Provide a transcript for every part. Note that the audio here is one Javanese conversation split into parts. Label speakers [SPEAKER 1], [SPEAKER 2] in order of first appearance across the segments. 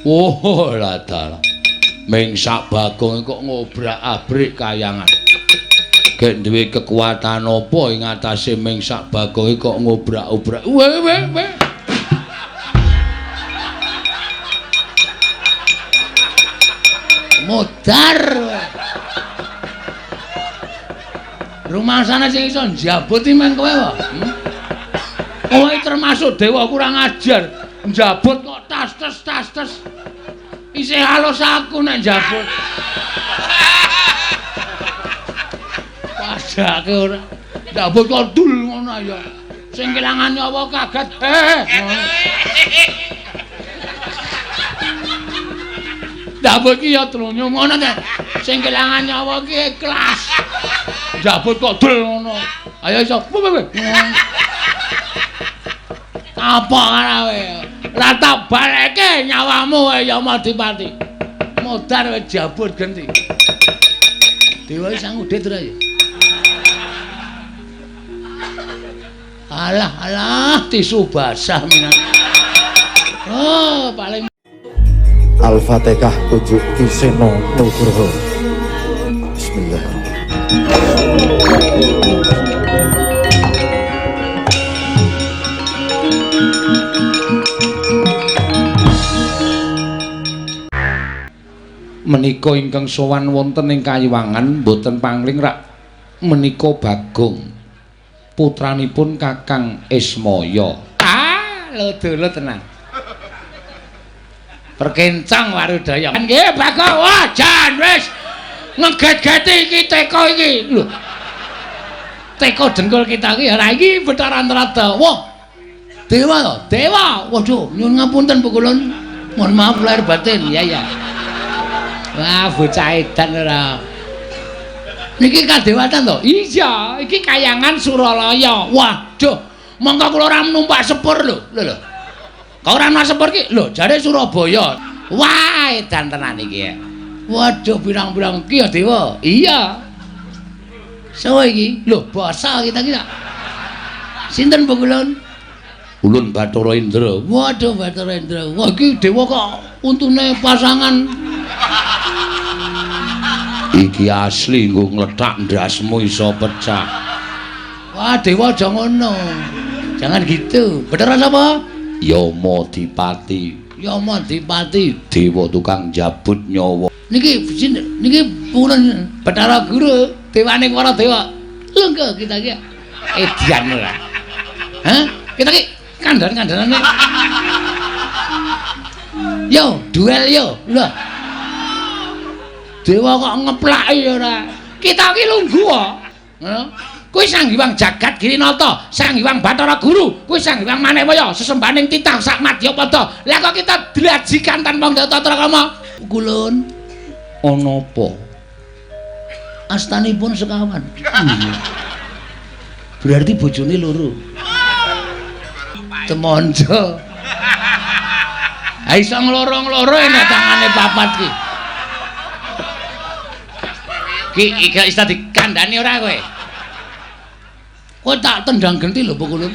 [SPEAKER 1] Oh, lah dalah. Mengsak Bagong kok ngobrak-abrik kayangan. Gek duwe kekuatan apa ing atase Mengsak Bagong kok ngobrak-obrak. Weh. Modar. Rumah sana sing iso njabut iki men kowe wae. Kowe termasuk dewa kurang ajar. Njabut kok tas. Isih halus aku nek njabut. Padake ora. Njabut kok dul ngono ya. Sing kelangan nyawa kaget. Njabut ki ya trunyu ngono ta. Sing kelangan nyawa ki ikhlas. Njabut kok dul ngono. Ayo iso. Apa kowe? Lah tak baleke nyawamu ya Madipati. Modar wis jabut genti. Dewa sang udit ora ya? Alah, tisu basah minan. Oh, paling
[SPEAKER 2] Al-Fatihah ujuk Kiseno Nugroho. Bismillahirrahmanirrahim.
[SPEAKER 1] Menika ingkang sowan wonten ing Kayiwangan boten pangling rak menika Bagong putranipun Kakang Ismaya. Lho tenan. Perkencang warudaya. Nggih Bagong, wah jan wis ngeget-geti iki teko iki. Lho. Teko dengkul kita iki ora iki Bathara Antarada. Wah. Dewa to? Dewa. Waduh, nyuwun ngapunten Bu Kulon. Mohon maaf lahir batin. Ya. Wah, bocah edan ora. Niki kadewatan to? Iya, iki Kayangan Suralaya. Waduh, mongko kula ora numpak sepur lho. Lho. Kok ora ana sepur ki? Lho, jare Surabaya. Wah, edan tenan iki ya. Waduh, pirang-pirang ki ya Dewa. Iya. Sopo iki? Lho, basa kita. Sinten Bu Kulon? Ulun Bathara Indra. Waduh, Bathara Indra. Wah, iki Dewa kok untune pasangan. Iki asli nggo ngletak ndasmu iso pecah. Wah, Dewa aja ngono. Jangan gitu. Bener sapa? Yama Dipati. Yama Dipati, dewa tukang jabut nyawa. Niki pun Bathara Guru, dewane para dewa. Lengko kita iki. Edian ora. Hah? Kita iki kandhan-kandhanane. Yo, duel yo. Lho. Dewa kok ngeplaki ora. Kita iki lungguh kok. Ngono. Kuwi Sang Hyang Jagat Girinata, Sang Hyang Bathara Guru, kuwi Sang Hyang Manewaya, sesembahaning titah sak Madyapada. Lah kok kita dilajikan tanpa tata krama? Kulun. Ana apa? Astanipun sekawan. Berarti bojone loro. Temonjo. Ha iso ngloro-ngloro enak tangane papat ki. Ki iki iso dikandhani ora kowe? Kowe tak tendang genti lho, Bu Kulun.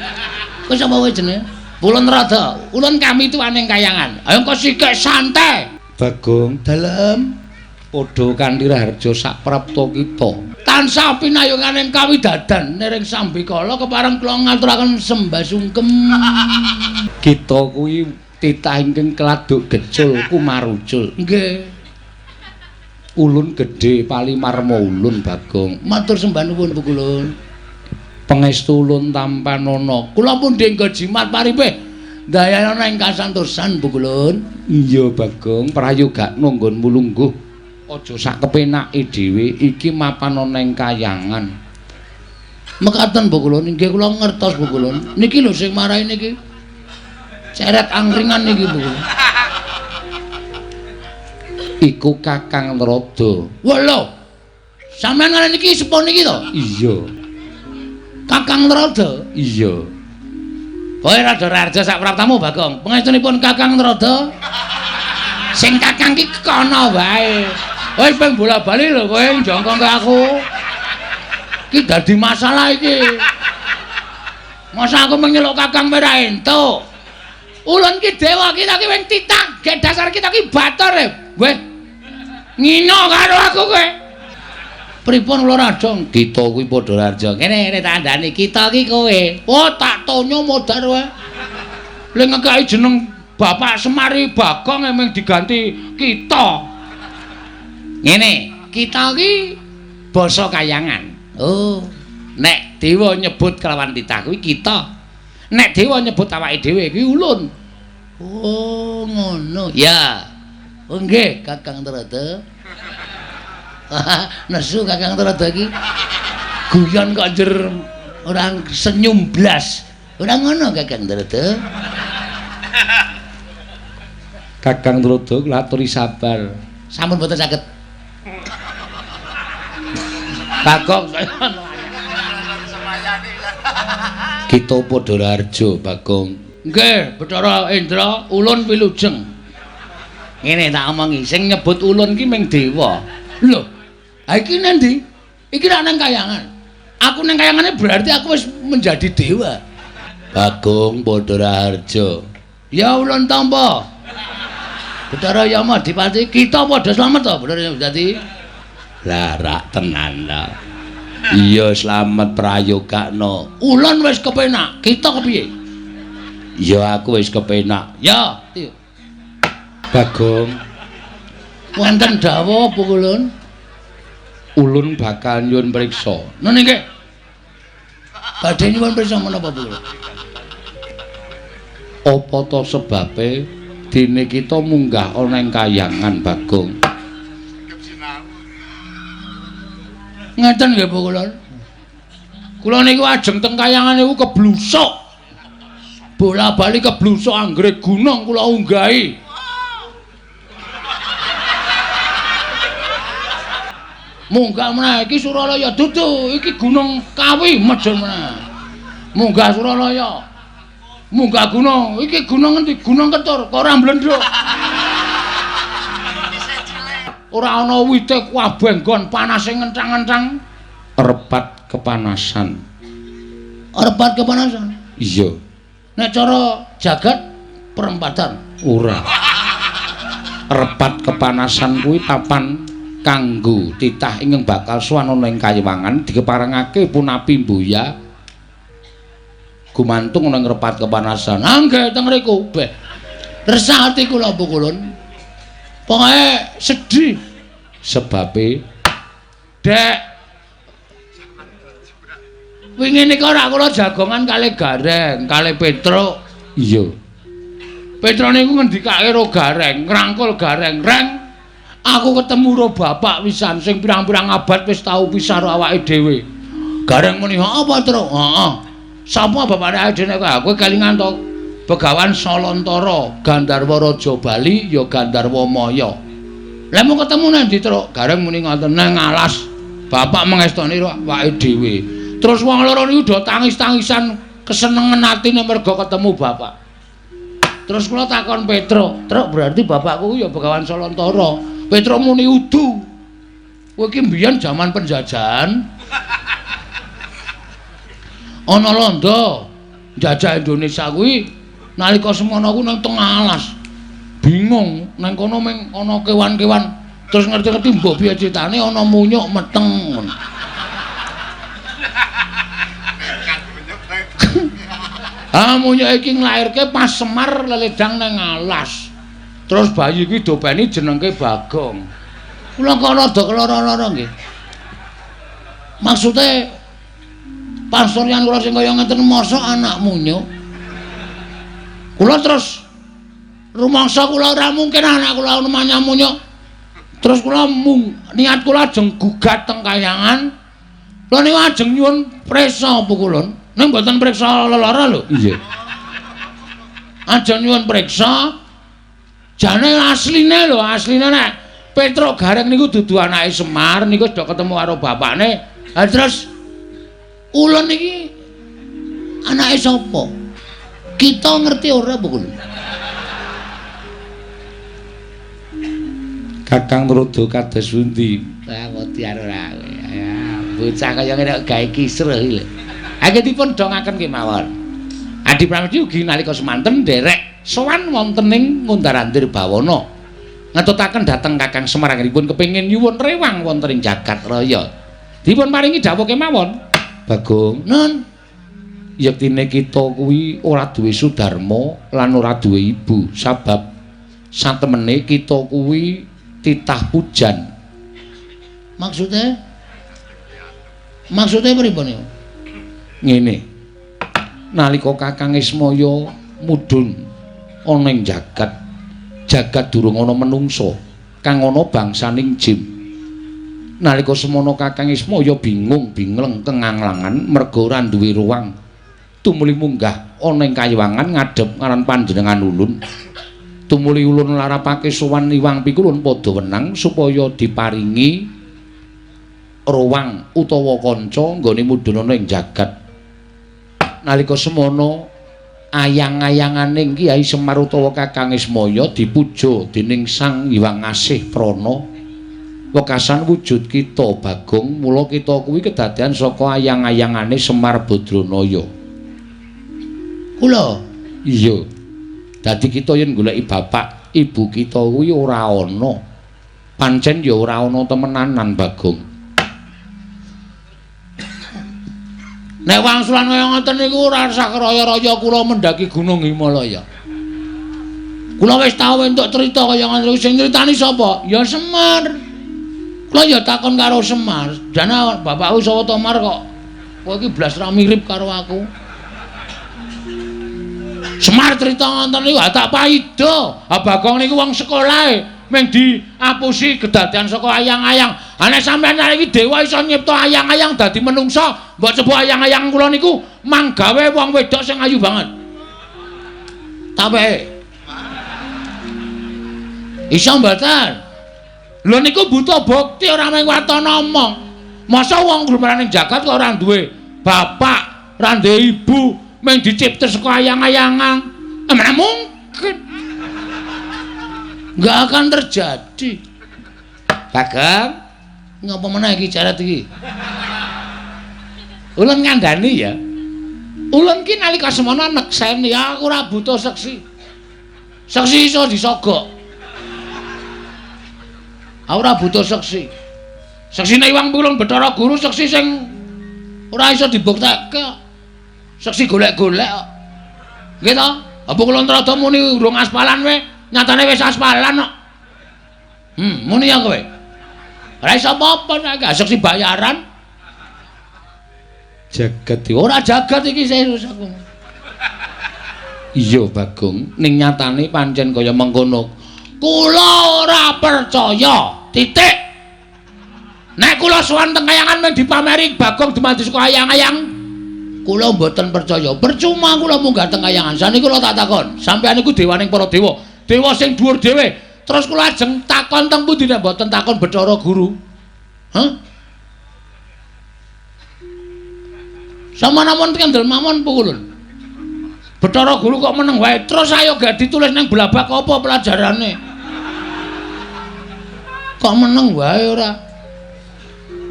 [SPEAKER 1] Kowe sapa wae jenenge? Ulun Rada. Ulun kami tuwaning Kayangan. Ayo engko sikik santai. Bagong dalem padha kanthi raharja sak prapta kita. Tansah pinayunganing kawidadan nering Sambikala kepareng kula ngaturaken sembah sungkem. Kita kuwi titah ingkang keladuk gecul kumarucul. Nggih. Ulun gedhe palimarma ulun Bagong. Matur sembah nuwun Bu Kulun. Pangestu ulun tampanana. Kula pun denggo jimat paribeh. Dayana ing kasantosan Bu Kulun. Iya Bagong, prayoga nunggonmu lungguh. Aja sak kepenake dhewe iki mapan ana ing Kayangan. Mekaten Bu Kulun, inggih kula ngertos Bu Kulun. Niki lho sing marahi niki. Ceret angkringan niki Bu Kulun. Iku Kakang Rada. Wah lho. Sampeyan ngene niki sepon niki to? Iya. Kakang Rada? Iya. Kowe rada raharja sak praptamu Bagong. Pangestunipun Kakang Rada. Sing Kakang ki kono wae. Kowe ping bola-bali lho kowe njongkong ke aku. Ki dadi masalah iki. Masa aku menyeluk Kakang ora entuk. Ulun ki dewa kita ki wing titah, gek dasar kita ki batur e. Weh. Ngino karo aku kowe. Pripun kula Rajong? Kita kuwi padha Rajong. Kene tandane kita ki kowe. Oh, tak tonyo modar wae. Lek ngekaki jeneng Bapak Semari Bagong emang diganti kita. Ngene, kita ki basa Kayangan. Oh, nek dewa nyebut kelawan titah kuwi kita. Nek dewa nyebut awake dhewe kuwi ulun. Oh, ngono. Ya. Oh nggih, Kakang Trada. Nesu Kakang Trada iki. Guyon kok njer orang senyum blas. Ora ngono Kakang Trada. Kakang Trada ngaturi sabar. Sampun boten saged. Bagong kita padha Rarjo Bagong. Nggih, Bathara Indra, ulun wilujeng. Ngene tak omongi, sing nyebut ulun ki ming dewa. Lho, ha iki nendi? Iki rak nang Kayangan. Aku nang Kayangane berarti aku wis menjadi dewa. Bagong Bathara Harjo. Ya ulun tampa. Bathara Yama Dipati, kita padha slamet to, Bathara Dadi. Lah rak tenan ta. Iya slamet prayogakno. Ulun wis kepenak, kita kepiye? Ya aku wis kepenak. Ya, iya. Bagong. Wonten dawuh apa ulun? Ulun bakal nyuwun priksa. Nggih nggih. Badhe nyuwun priksa menapa ulun? Apa to sebabe dene kita munggah ana ing Kayangan Bagong? Ngeten nggih Bu Kulon. Kula niku ajeng teng Kayangan niku keblusuk. Bola-bali keblusuk anggrek gunung kula unggahi. Munggah meneh iki Suralaya dudu, iki Gunung Kawi medhun meneh. Munggah Suralaya. Munggah gunung, iki gunung endi? Gunung Ketur, kok ora mblendhok. Ora ana wite kabeh nggon panase ngencang-encang. Repat kepanasan. Repat kepanasan? Iya. Nek cara jagat perempatan ora. Repat kepanasan kuwi papan kanggo titah ingkang bakal suwana ing Kayangan dikeparengake punapi mboya gumantung ana ing repat kepanasan. Nggih teng mriku. Beh. Resah ati kula Bu Kulun. Pokoke sedih sebabe Dek wingi nika ora kula jagongan kalih Gareng, kalih Petruk. Iya. Petruk niku ngendikake ro Gareng, ngrangkul Gareng, "Reng, aku ketemu ro bapak wisan sing pirang-pirang abad wis tau pisah ro awake dhewe." Gareng muni, "Apa, Truk?" "Heeh. Sapa bapake awake dhewe kok? Kowe kelingan to Begawan Salantara, Gandarwa Raja Bali ya Gandarwa Maya." "Lah mau ketemu nendi, Truk?" Gareng muni ngoten, "Nang alas. Bapak mengestoni ro awake dhewe." Terus wong loro niku do tangis-tangisan kesenengan atine merga ketemu bapak. Terus kula takon Petruk, "Truk, berarti bapakku ya Begawan Salantara?" Petruk muni, "Udu. Kowe iki mbiyen jaman penjajahan ana londo njajah Indonesia kuwi nalika semono ku nang tengah alas. Bingung nang kono meng ana kewan-kewan. Terus ngerti-ngerti mbok piye critane ana munyuk meteng." Munyuk iki nglairke pas Semar leledang nang alas. Terus bayi iki dopeni jenengke Bagong. Kula kok rada keloro-loro nggih. Maksude pasuryan kula sing kaya ngeten mosok anak munyuk. Kula terus rumangsa kula ora mungkin anak kula namanya munyuk. Terus kula niat kula ajeng gugat teng Kayangan. Kula niku ajeng nyuwun prisa Bu Kulun. Ning mboten priksa lelara lho. Iya. Ajeng nyuwun priksa. Jane asline lho, asline nek Petruk Gareng niku dudu anake Semar, niku sudah ketemu karo bapakne. Lah terus ulun iki anake sapa? Kita ngerti ora, Bu Kulun? Kakang Trada kados pundi? Lah mutiara ora. Ya, bocah kaya ngene gawe kisruh iki lho. Anggenipun dongaken kemawon. Adi Pramesti ugi nalika semanten nderek sowan wonten ing Ngundarandir Bawana. Ngetutaken dhateng Kakang Semar anggenipun kepengin nyuwun rewang wonten ing jagat raya. Dipun paringi dawuh kemawon. Bagong, nun. Yektine kita kuwi ora duwe sudarma lan ora duwe ibu, sabab satemene kita kuwi titah pujan. Maksudnya pripun niku? Ngene. Nalika Kakang Ismaya mudhun ana ing jagat durung ana menungsa kang ana bangsaning jin. Nalika semana Kakang Ismaya bingung-bingleng kenganglangan merga ora duwe ruang tumuli munggah ana ing kayiwangan ngadhep ngaran panjenengan ulun. Tumuli ulun larapake sowan Iwang Pikulun padha wenang supaya diparingi ruang utawa kanca nggone mudhun ana ing jagat. Nalika semana ayang-ayangane Kyai Semar utawa Kakang Ismaya dipuja dening Sang Hyang Asih Prana. Wekasan wujud kita Bagong, mula kita kuwi kedadian saka ayang-ayangane Semar Badranaya. Kula? Iya. Dadi kita yen goleki bapak, ibu kita kuwi ora ana. Pancen ya ora ana temenanan Bagong. Nek wangsulan kaya ngoten niku ora sak raya-raya kula mendaki Gunung Himalaya. Kula wis tau entuk crita kaya ngoten niku sing nyritani sapa? Ya Semar. Kula ya takon karo Semar, jane bapakku sapa to Mar kok kowe iki blas ra mirip karo aku. Semar crita ngoten niku tak paido. Bagong niku wong sekolahe mung diapusi kedadian saka ayang-ayang. Nek sampeyan iki dewa iso nyipta ayang-ayang dadi menungsa, mbok coba ayang-ayang kula niku manggawe wong wedok sing ayu banget. Tapi iso mboten? Lho niku butuh bukti ora mung watana omong. Masa wong lumraning jagat kok ora duwe bapak, ora duwe ibu, mung dicipta saka ayang-ayangan. Mana mungkin? Enggak akan terjadi. Bagong, ngapa meneh iki jarat iki? Ulun ngandani ya. Ulun ki nalika semana nekseni aku ora butuh seksi. Seksi iso disogok. Aku ora butuh seksi. Seksine Iwang Pikulun Bathara Guru seksi sing ora iso dibuktekke. Seksi golek-golek kok. Nggih to? Apa kula rada muni urung aspalan wae, nyatane wis aspalan kok. Muni ya kowe. Ora iso apa-apa nek seksi bayaran. Jagat ora jagat iki serius aku. Iya Bagong, ning nyatane pancen kaya mengkono. Kula ora percaya. Titik. Nek kula sowan teng kayangan mung dipameri Bagong dumadi saka ayang-ayang, kula mboten percaya. Percuma kula munggah teng kayangan. Saniki kula tak takon, sampeyan iku dewaning para dewa. Dewa sing dhuwur dhewe. Terus kula ajeng takon teng pundi nek mboten takon Bathara Guru. Hah? Sama namun kendel mamon Pikulun. Bathara Guru kok meneng wae. Terus ayo gak ditulis nang blabak apa pelajarane. Kok meneng wae ora?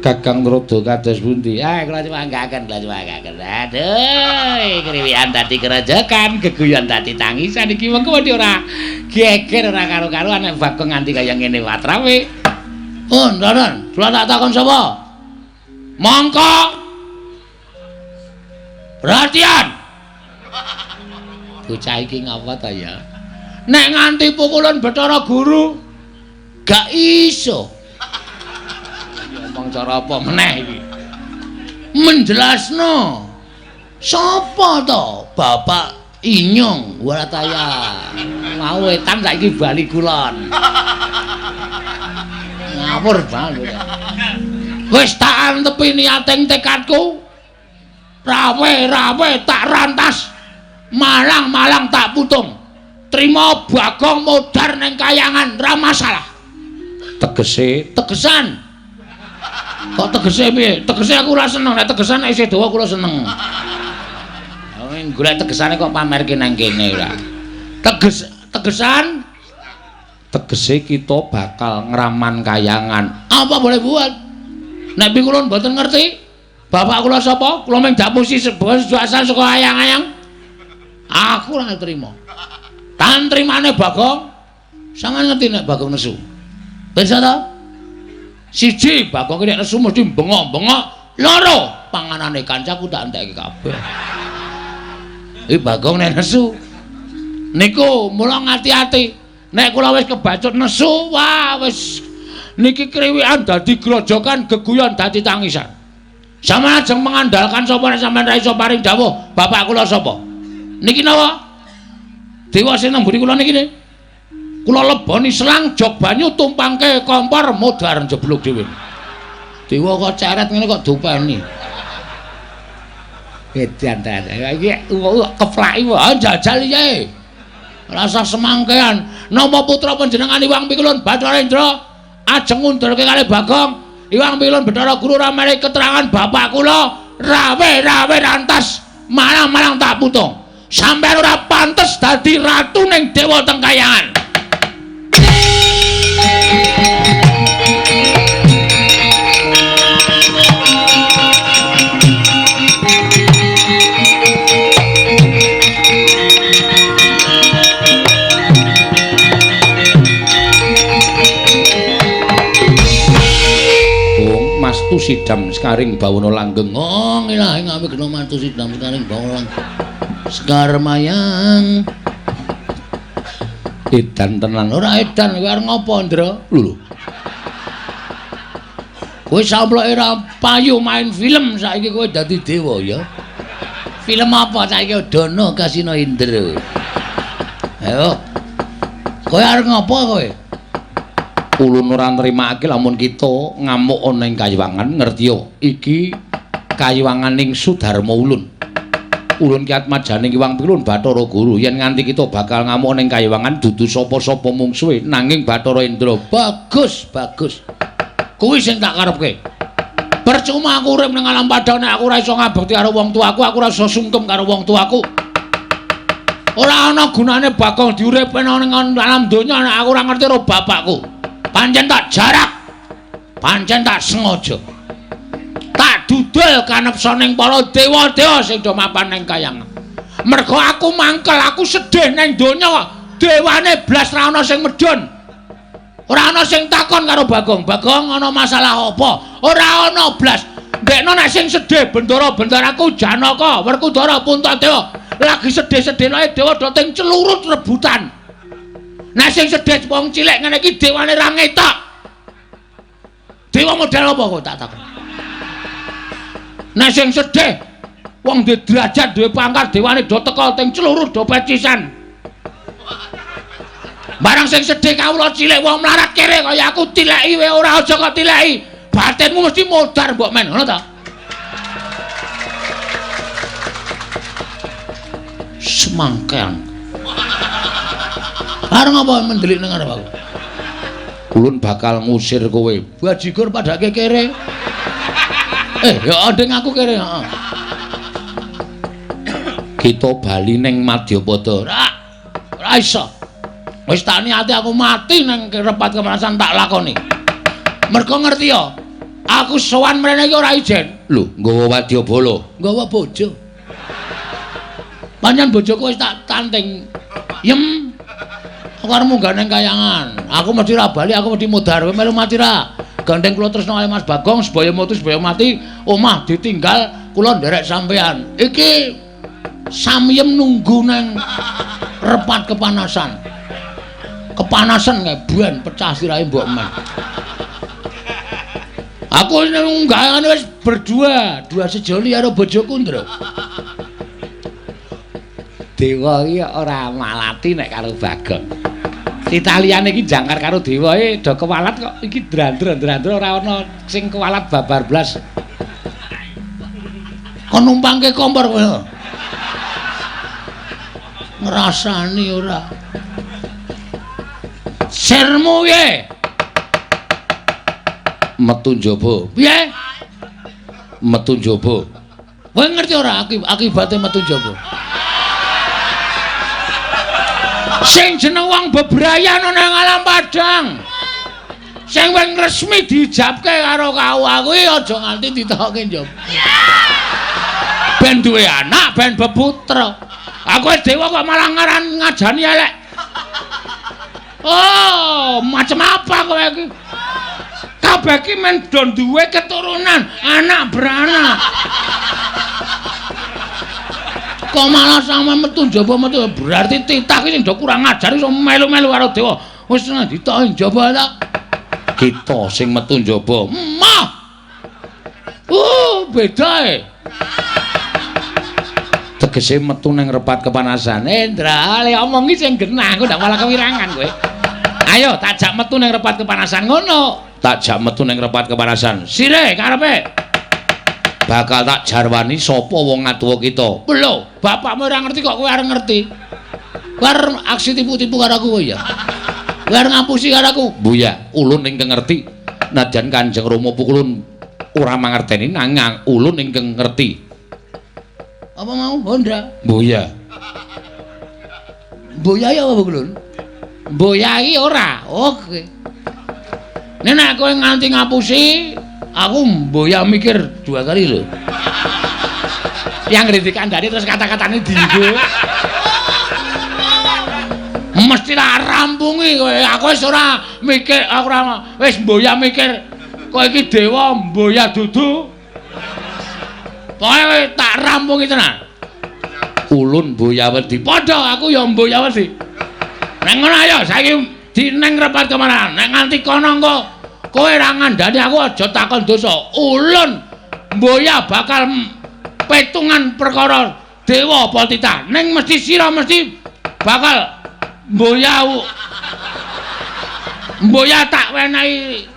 [SPEAKER 1] Kakang Rodo kados pundi? Kula cumanggaken, kula cumanggaken. Aduh, kriwian dadi kerejekan, geguyon dadi tangisan iki mengko ora geger ora karo-karuan nek Bagong nganti kaya ngene watrawe. Oh, ndaran, kula tak takon sapa? Mongko. Perhatian. Bocah iki ngapa ta ya? Nek nganti Pikulun Bathara Guru gak iso. Ngomong cara apa meneh iki? Menjelasno. Sapa to? Bapak Inyong Warataya. Ngawetan saiki bali kulon. Ngawur banget. Wis tak antepi niating tekadku. Rawe-rawe tak rantas. Malang-malang tak putung. Trima Bagong modar ning kayangan ra masalah. Tegesan. Kok tegese piye? Tegese aku ora seneng, nek tegesan nek isih dawa kula seneng. Golek tegesane kok pamerke nang kene ora. Tegesan tegese kita bakal ngraman kayangan. Apa boleh buat? Nek Pikulun mboten ngerti, bapak kula sapa? Kula mung dapusi sebuah asal saka ayang-ayang. Aku ora trima. Tak Antrimane Bagong. Sampeyan ngerti nek Bagong nesu? Pirsa ta? Siji, Bagong nek nesu mesti bengok-bengok. Loro, panganane kancaku tak entekke kabeh. Iki Bagong nek nesu. Niku mula ngati-ati. Nek kula wis kebacut nesu, wah wis niki kriwikan dadi grojokan, geguyon dadi tangisan. Sampeyan ajeng mengandalkan sapa nek sampeyan ra iso paring dawuh, bapak kula sapa? Niki napa? Dewa sing nang mburi kula niki. Kula leboni selang jog banyu tumpangke kompor modar jeblok dhewe. Dewa kok ceret ngene kok dupeni. Edan ta. Iki keplaki wae jajal iki. Rasa semangkean napa putra panjenengan Iwang Pikulun Bathara Indra ajeng ngundurke kalih Bagong. Iwang Pikulun Bathara Guru ramane keterangan bapak kula rawe rantas malang-malang tak putung. Sampeyan ora pantes dadi ratu ning dewa teng kayangan. Mastu sidam sekaring bawana langgeng. Oh, ilahi ngawi kena mastu sidam sekaring bawana langgeng. Sekar mayang. Edan tenan ora edan kowe arep ngopo, Ndra? Lho. Kowe samploke ra payu main film saiki kowe dadi dewa ya. Film apa saiki Dono Kasino Indra. Ayo. Kowe arep ngopo kowe? Ulun ora nrimakake lamun kita ngamuk ana ing Kayiwangan, ngerti yo. Iki Kayiwanganing Sudarma Ulun. Ulun ki atmajaning Iwang Pikulun Bathara Guru. Yen nganti kita bakal ngamuk ning Kayiwangan dudu sapa-sapa mungsuhe, nanging Bathara Indra bagus. Kuwi sing tak karepke. Percuma aku urip ning alam padang nek aku ora iso ngabekti karo wong tuaku, aku ora iso sungkem karo wong tuaku. Ora ana gunane Bagong diuripke ning alam donya nek aku ora ngerti karo bapakku. Pancen tak jarak, pancen tak sengaja, tak dudul kanepsa ning para dewa-dewa sing do mapan ning kayangan. Mergo aku mangkel, aku sedih ning donya, dewane blas ra ana sing medhun. Ora ana sing takon karo Bagong, Bagong ana masalah apa? Ora ana blas. Ndekno nek sing sedih bendara-bendaraku Janaka, Werkudara, Puntadewa, lagi sedih-sedih lae dewa do teng celurut rebutan. Nah sing sedih wong cilik ngene iki dewane ra ngetok. Dewa model apa kok tak takon. Nah sing sedih wong duwe derajat, duwe pangkat, dewane do teka teng celurut do pecisan. Barang sing sedih kawula cilik wong mlarat kere kaya aku tileki wae ora aja kok tileki. Batinmu mesti modar mbok men, ngono ta? Semangkean. Arep ngapa mendelik nang arep aku? Ulun bakal ngusir kowe. Bajigur padake kere. Ya ndeng aku kere, heeh. Kita bali ning Madyapada. Ora iso. Wis tak niati aku mati ning repat kemanasan tak lakoni. Mergo ngerti ya, aku sowan mrene iki ora ijen. Lho, nggawa wadyabala, nggawa bojo. Panjenengan bojoku wis tak tanting. Yem. Aku arep munggah ning kayangan. Aku mesti ra bali, aku mesti mudhar. Kowe melu mati ra? Gandeng kula tresno kali Mas Bagong, sebaya mati, omah ditinggal, kula nderek sampean. Iki samyem nunggu nang repat kepanasan. Kepanasan kae buan pecah sirahe mbok men. Aku munggah wis berdua, dua sejoli karo bojoku, Ndra. Dewa iki ora malati nek karo Bagong. Italiane iki jangkar karo dewae do kewalat kok iki drandra-drandra ora ana sing kewalat babar blas. Kon numpangke kompor kowe. Ngrasani ora. Sermu piye? Metu njaba. Piye? Metu njaba. Kowe ngerti ora akibate metu njaba? Sing jeneng wong bebrayan nang alam padang. Sing wing resmi dijabke karo kawula kuwi aja nganti ditokke njaba. Ben duwe anak, ben beputra. Aku dewa kok malah ngaran ngajani elek. Oh, macam apa kowe iki? Kabeh iki men do duwe keturunan, anak beranak. Kok malah sampe metu njaba metu berarti titah iki sing do kurang ajar iso melu-melu karo dewa. Wis ditok njaba ta. Kita sing metu njaba. Mah. Beda e. Tegese metu ning repat kepanasan. Endra, le omongi sing genah, kok ndak malah kewirangan kowe. Ayo tak jak metu ning repat kepanasan ngono. Tak jak metu ning repat kepanasan. Sire karepe. Bakal tak jarwani sapa wong atuwa kita. Lho, bapakmu ora ngerti kok kowe arep ngerti. Kowe aksi tipu-tipu karo aku ya. Kowe arep ngapusi karo aku. Buya, ulun ingkang ngerti. Nadyan Kanjeng Rama pukulun ora mangerteni nanging ulun ingkang ngerti. Apa mau Hondra? Buya. Buya ya apa pukulun? Buya iki ora. Oke. Nek kowe nganti ngapusi aku mboya mikir 2 kali lho. Yang ngritik kandhane terus kata-katane dienggo. Mesti tak rampungi kowe. Aku wis ora mikir, aku ora wis mboya mikir kowe iki dewa mboya dudu. Pokoke tak rampungi tenan. Ulun mboya wedi. Padha aku ya mboya wedi. Nek ngono ayo saiki dineng repat kemana? Nek nganti kono engko kowe ra ngandani aku aja takon dosa. Ulun mboya bakal petungan perkara dewa apa titah. Ning mesti sira mesti bakal mboya tak wenehi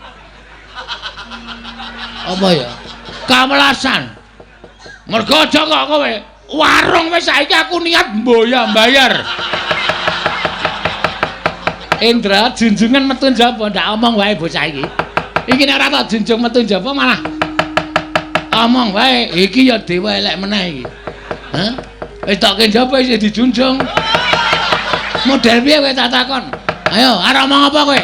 [SPEAKER 1] apa ya? Kawelasan. Mergo aja kok kowe warung wis saiki aku niat mboya mbayar. Indra junjungan metu njaba ndak omong wae bocah iki. Iki nek ora tak junjung metu njaba malah omong wae iki ya dewa elek meneh iki. Hah? Wis tak njaba isih dijunjung. Model piye kowe tak takon? Ayo, arep omong apa kowe?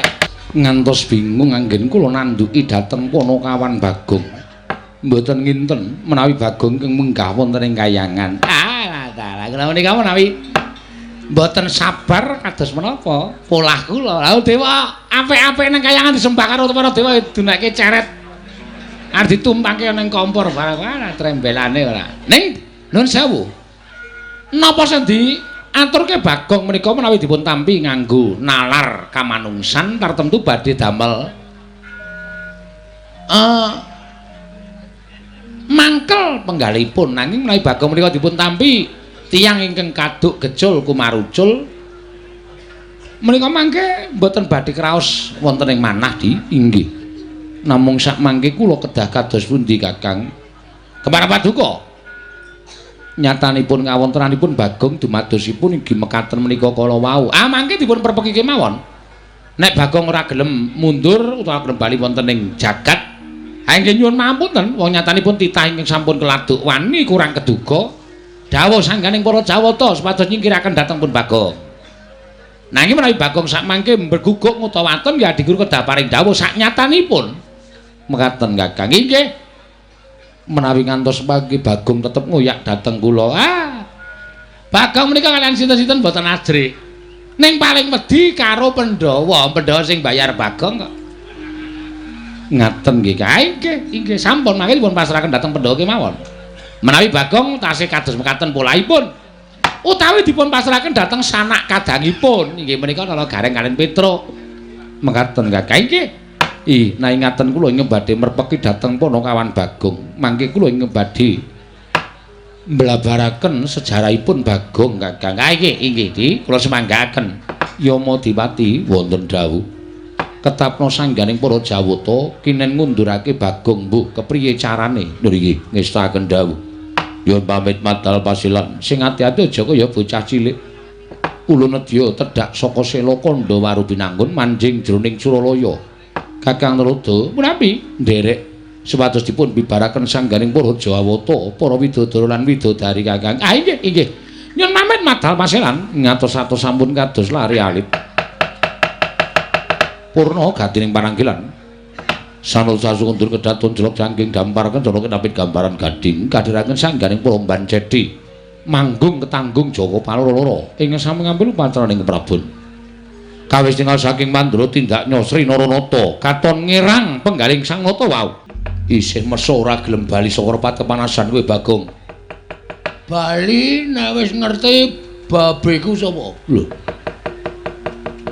[SPEAKER 1] Ngantos bingung anggen kula nanduki dhateng Ponokawan Bagong. Mboten nginten menawi Bagong keng munggah wonten ing kayangan. Dalah kula menika menawi mboten sabar kados menapa polah kula. Lha dewa apik-apik nang kayangan disembah karo para dewa dunake ceret. Arep ditumpangke ning kompor barang trembelane ora. Ning nuwun sewu. Napa sing diaturke Bagong menika menawi dipun tampi nganggo nalar kamanungsan tartemtu badhe damel mangkel penggalipun nanging menawi Bagong menika dipun tampi tiyang ingkang kaduk gejul kumarucul menika mangke mboten badhe kraos wonten ing manah di inggih namung sak mangke kula kedah kados pundi Kakang Kembar Paduka nyatanipun ngawontenanipun Bagong dumadosipun inggih mekaten menika kala wau mangke dipun perpeki kemawon nek Bagong ora gelem mundur utawa gelem bali wonten ing jagat inggih nyuwun mapunten wong nyatanipun titah ingkang sampun keladuk wani kurang keduga dawuh sangganing para Jawata supados nyingkiraken dhateng pun Bagong. Nanging menawi Bagong sak mangke berguguk utawa waton nggih adiguru kedah paring dawuh sak nyatanipun. Mekaten Kakang nggih. Menawi ngantos pagi Bagong tetep ngoyak dhateng kula. Bagong menika kaliyan sinten-sinten boten ajrik. Ning paling wedi karo Pandhawa, Pandhawa sing bayar Bagong kok. Ngaten nggih kae nggih sampun mangke dipun pasrahaken dhateng Pandhawa kemawon. Menawi Bagong tasih kados mekaten polaipun utawi dipun pasrahaken dhateng sanak kadangipun inggih menika kala Gareng kaliyan Petruk mekaten Kakang nggih nanging ngaten kula ingkang badhe merpeki dhateng Ponokawan Bagong mangke kula ingkang badhe mblabaraken sejarahipun Bagong Kakang nggih di kula semanggaken Yama Diwati wonten dawuh ketapno sangganing para Jawata kinen ngundurake Bagong mbuh kepriye carane lho nggih ngestaken dawuh ya pamit madal pasilan sing ati-ati aja kaya bocah cilik ulun nedya tedhak saka sela kandha waru binanggun manjing jroning Suralaya Kakang Narada menawi nderek supados dipun bibaraken sangganing para Jawata para widodara lan widodari Kakang inggih nyuwun pamit madal pasilan ngatos-atos sampun kados lari alit purna gatining pananggilan Sanul sasu kundur kedaton jelok jangking dampar kendana kenapit gambaran gading kadhiraken sangganing Promban Cedi manggung ketanggung Jaka Paloro ing sami ngambil patraning Prabun Kawis tinggal saking Mandura tindaknya Sri Naranata katon ngirang penggaling Sang Nata wau. Isih meso ora gelem bali saka repat kepanasan kowe Bagong. Bali nek wis ngerti babeku sapa? Lho.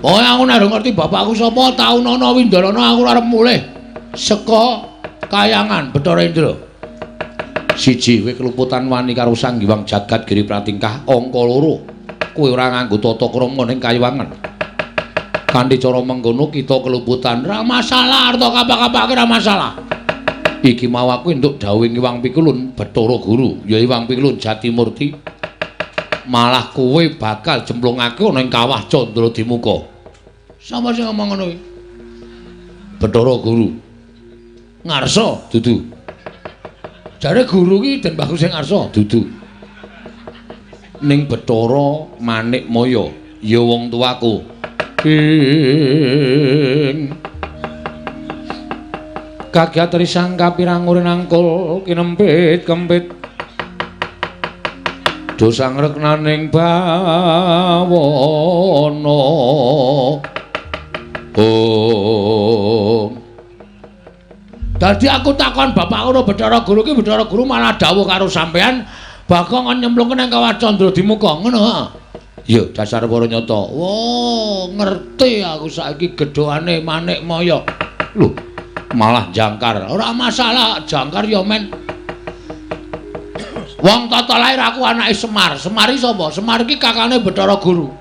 [SPEAKER 1] Oh aku nek ngerti bapakku sapa taun ana Windarana aku arep mulih saka Kayangan Bathara Indra. Siji kowe keluputan wani karo Sang Hyang Jagat Giri Pratingkah angka 2. Kowe ora nganggo tata krama ning Kayangan. Kanthi cara mengkono kita keluputan ra masalah arta kapak-kapake ra masalah. Iki mau aku entuk dawuh Hyang Pikulun Bathara Guru ya Hyang Pikulun Jatimurti. Malah kowe bakal jemplungake ana ing kawah Candra Dimuka. Sapa sing ngomong ngono kuwi? Bathara Guru. Ngarsa dudu. Jare guru ki Den Bagus sing ngarsa dudu. Ning Bathara Manikmaya ya wong tuaku. Kagyatri sang kapirang urin angkul kinempit-kempit dosang reknaning bawana dadi aku takon bapak karo Bathara Guru ki Bathara Guru malah dawuh karo sampean Bagong nyemplung nang kawah Candra Dimuka ngono ha. Ya dasar para nyata. Wah, ngerti aku saiki gedhoane Manikmaya. Lho, malah jangkar. Ora masalah, jangkar ya men. Wong tata lair aku anake Semar. Semar iki sapa? Semar iki kakane Bathara Guru.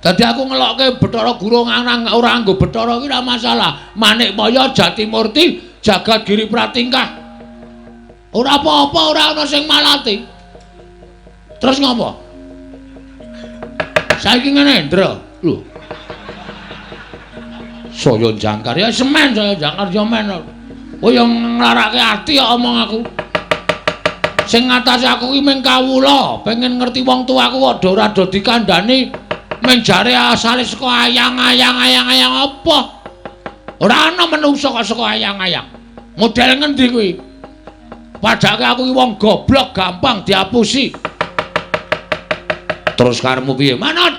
[SPEAKER 1] Dadi aku ngelokke Bathara Guru nganang ora nggo Bathara iki ora masalah. Manikmaya Jatimurti Jagat Giri Pratingkah. Ora apa-apa, ora ana sing malati. Terus ngopo? Saiki ngene, Ndra. Lho. Saya jangkar ya semen saya jangkar ya men. Oh yang nglarake ati ya omong aku. Sing ngatasi aku ki mung kawula, pengen ngerti wong tuaku kok ora do dikandhani mung jare asale saka ayang-ayang apa? Ora ana menungso kok saka ayang-ayang. Model ngendi kuwi? Padahal aku ki wong goblok gampang diapusi. Terus karemu piye? Manut.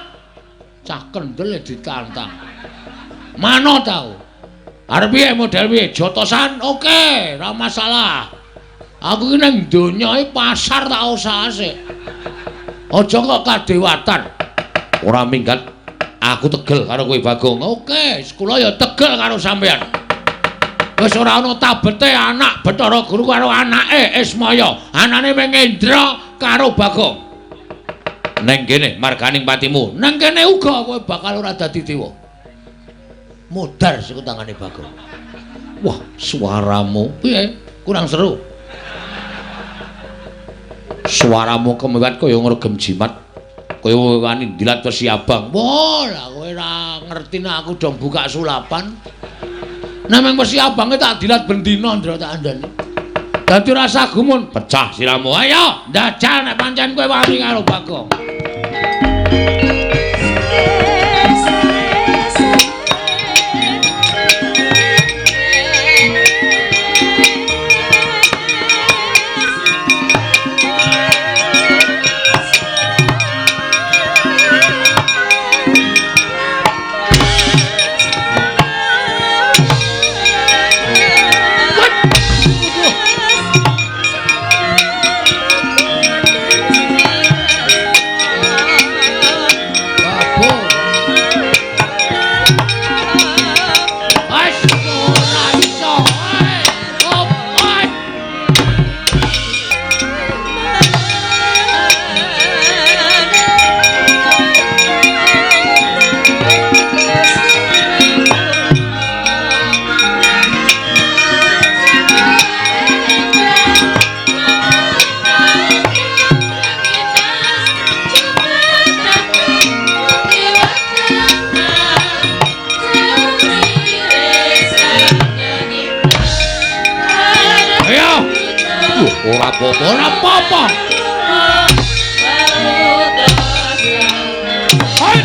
[SPEAKER 1] Cah kendel ditantang. Manut tau. Arep piye model piye? Jotosan? Oke, ora masalah. Aku ki nang donya iki pasar tak usah sik. Aja kok kadewatan. Ora minggat aku tegel karo kowe Bagong. Oke, kula ya tegel karo sampean. Wis ora ana tabete anak Bathara Guru karo anake Ismaya. Anane mung Indra karo Bagong. Neng kene marganing patimu. Neng kene uga kowe bakal ora dadi dewa. Modar siku tangane Bagong. Wah, suaramu piye? Kurang seru. Suaramu kemewat kaya ngregem jimat. Kaya wani dilat Wesi Abang. Wah, lah kowe ora ngerti nek aku dong buka sulapan. Nek mung Wesi Abang tak dilat bendina ndra tak andani. Dadi rasa gumun pecah siramu. Ayo, ndajal nek pancen kowe wani karo Bagong. Ora apa-apa. Hai,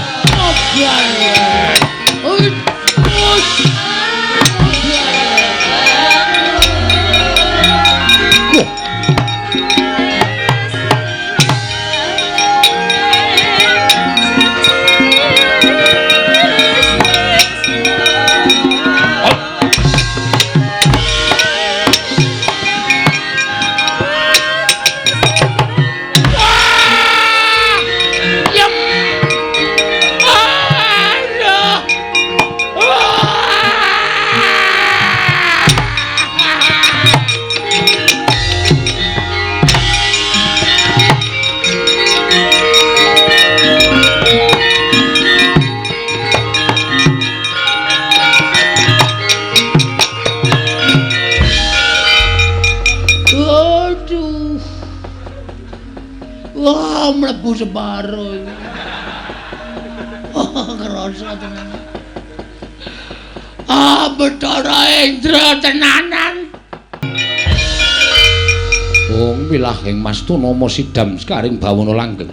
[SPEAKER 1] mlebu separo iki. Oh, kerasa tenan. Ah, Bathara Indra tenanan. Wong wilahing Mastunama sidam sekaring bawana langgeng.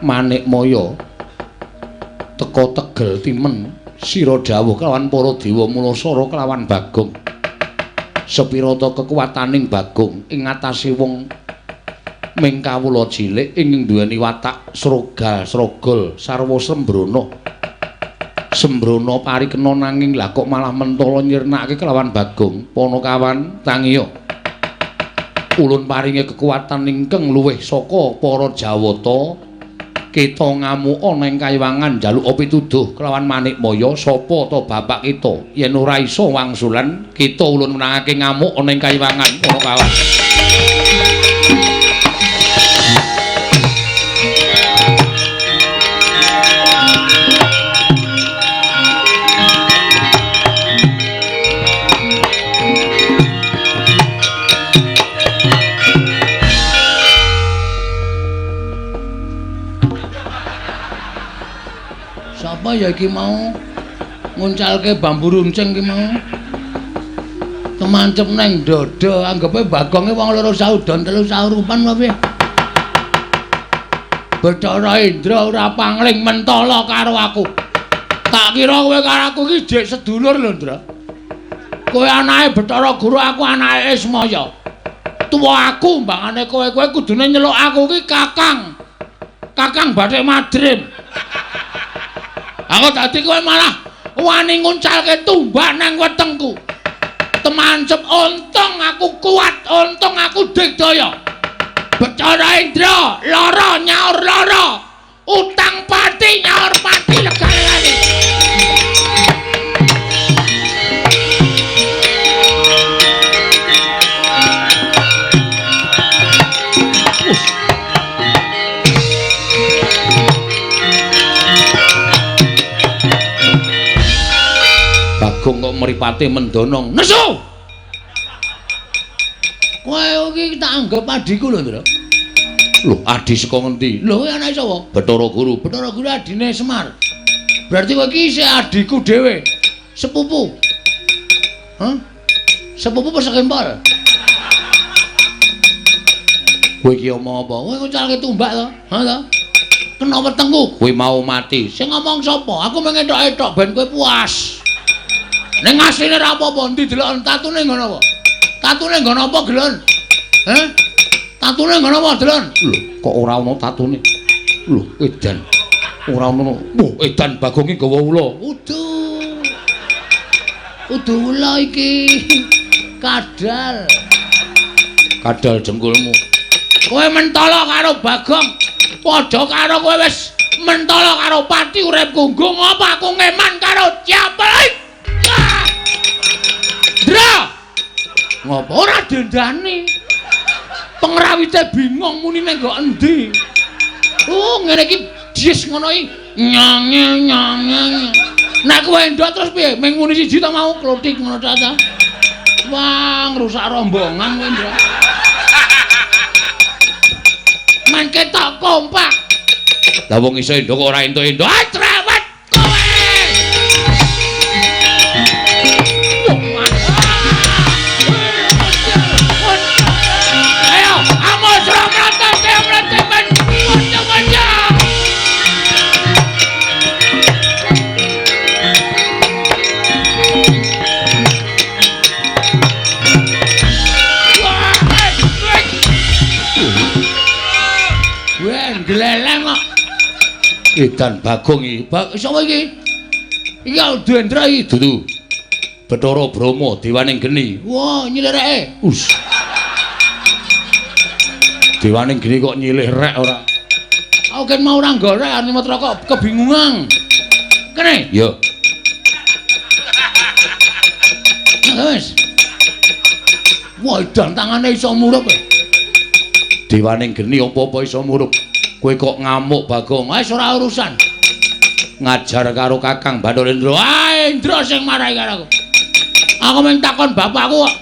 [SPEAKER 1] Manik Maya teka tegel timen sira dawuh kelawan para dewa Mulasara kelawan Bagong. Sepirata kekuwataning Bagong ing ngatasé wong ming kawula cilik ing duweni watak srogal sarwa sembrana. Sembrana parikena nanging lha kok malah mentala nyirnakake kelawan Bagong. Panakawan tangiya. Ulun paringi kekuwatan ingkang luwih saka para Jawata. Kita ngamuk ana ing kayiwangan njaluk pituduh kelawan Manik Maya sapa ta bapak kita. Yen ora iso wangsulan, kita ulun menangake ngamuk ana ing kayiwangan. Panakawan. Sapa ya iki mau nguncalke bambu runcing iki mau kemancep neng dada anggepe Bagonge wong loro saudon telu saurupan wae. Bathara Indra ora pangling mentala karo aku. Tak kira kowe karo aku iki jek sedulur lho, Ndra. Kowe anake Bathara Guru, aku anake Ismaya. Tuwa aku mbangane kowe kudune nyeluk aku iki Kakang. Kakang Bathik Madrim. Aku dadi kowe malah wani nguncalke tumbak nang wetengku. Temancep untung aku kuat, untung aku digdaya. Bathara Indra lara nyaur lara. Utang pati nyaur pati legane. Bagong kok mripate mendonong. Nesu! Kowe iki tak anggap adiku lho, Ndra. Lho, adi saka ngendi? Lho, anake sapa? Bathara Guru. Bathara Guru adine Semar. Berarti kowe iki isih adiku dhewe. Sepupu. Hah? Sepupu apa sekempol? Kowe iki omong apa? Kowe ngucalke tumbak to? Ha to? Kena wetengku, kowe mau mati. Sing ngomong sapa? Aku mengetok-etok ben kowe puas. Ning asline ra apa-apa, ndi delok tatune ngono apa? Tatune ngono apa, Gelon? Heh? Tatune ngono apa, Delon? Lho, kok ora ana tatune? Lho, edan. Ora ono. Wah, edan Bagong iki gawa ula. Udu ula iki. Kadal. Kadal jengkulmu. Kowe mentala karo Bagong. Padha karo kowe wis mentala karo pati urip gunggung apa aku ngeman karo Japel. Dra! Ngopo ora dendani? Pengrawite bingung muni ning nggo endi. Oh, ngene iki dis ngono iki. Nyang. Nek kowe ndok terus piye? Ming muni siji ta mau klothik ngono ta. Wah, ngrusak rombongan kowe, Ndra. Man ketok kompak. Lah wong iso ndok ora ento-ento. Ah, trewet kowe. Gleleng kok. Edan Bagong iki. Sapa iki? Iki Dendra iki dudu. Bathara Brahma dewaning geni. Wah, nyilireke. Us. Dewaning geni kok nyilih rek ora. Aku kan mau ora gorek Animatra kok kebingungan. Kene? Yo. Wes. Wah, edan tangane iso murup. Dewaning geni apa-apa iso murup. Kowe kok ngamuk Bagong, wis ora urusan. Ngajar karo Kakang Bathara Indra. Ah, Indra sing marahi karo aku. Aku mung takon bapakku kok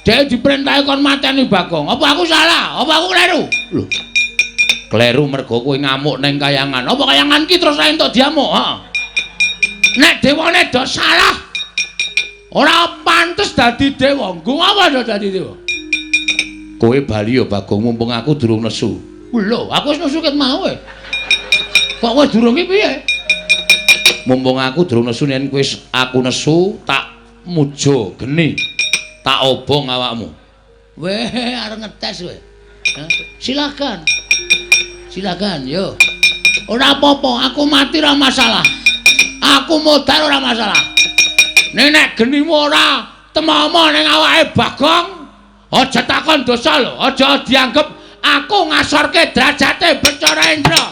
[SPEAKER 1] dhek diperintahi kon mateni Bagong. Apa aku salah? Apa aku kleru? Lho. Kleru mergo kowe ngamuk ning kayangan. Apa kayangan ki terus entuk diamuk, ha? Nek dewane do salah. Ora pantes dadi dewa. Nggo apa do dadi dewa? Kowe bali yo Bagong mumpung aku durung nesu. Lho, aku wis nesu ket mau. Kok kowe durung ki piye? Mumpung aku durung nesu yen kowe aku nesu tak mujo geni. Tak obong awakmu. Weh, arep ngetes kowe. Silakan. Silakan, yo. Ora apa-apa, aku mati ora masalah. Aku modal ora masalah. Nek genimu ora temomo ning awake Bagong, aja takon dosa lho, aja dianggep aku ngasorke derajate Bacarendra.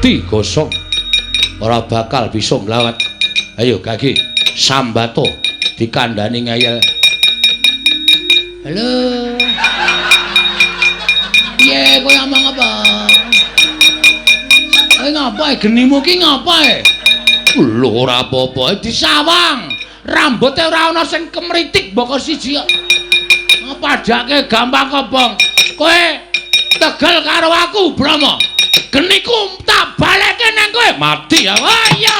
[SPEAKER 1] Gosong ora bakal bisa nglawat. Ayo Gagi, sambato dikandani ngayal. Halo. Piye kowe ngomong apa? Kowe ngapae genimu ki ngapae? Lho ora apa-apa disawang. Rambuté ora ana sing kemritik mboko siji kok. Padake gampang kobong. Kowe tegel karo aku, Brama. Geniku tak baleke nang kowe mati ya. Ayo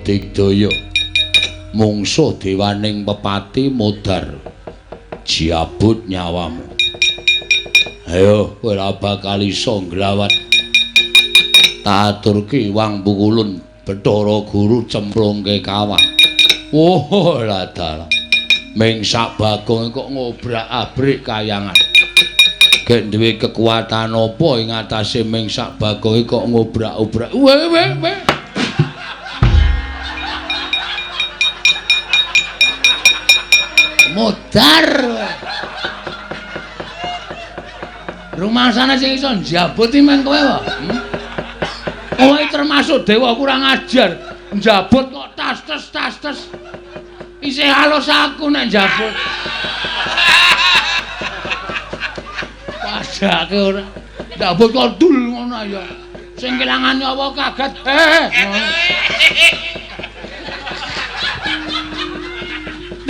[SPEAKER 1] Digdaya mungsuh dewaning pepati modar jiabut nyawamu. Ayo kowe ora bakal iso nglawat. Tak aturke wang pukulun Bathara Guru cemplungke kawah. Oh la dalah. Mingsak Bagong kok ngobrak-abrik kayangan. Gek duwe kekuatan apa ing atase Mingsak Bagong kok ngobrak-obrak. Weh. Modar. Rumah sana sing iso njabut iki men kowe wae. Kowe termasuk dewa kurang ajar. Njabut kok tas-tas. Isih halus aku nek njabut. Padake ora. Njabut kok dul ngono ya. Sing kelangan nyawa kaget.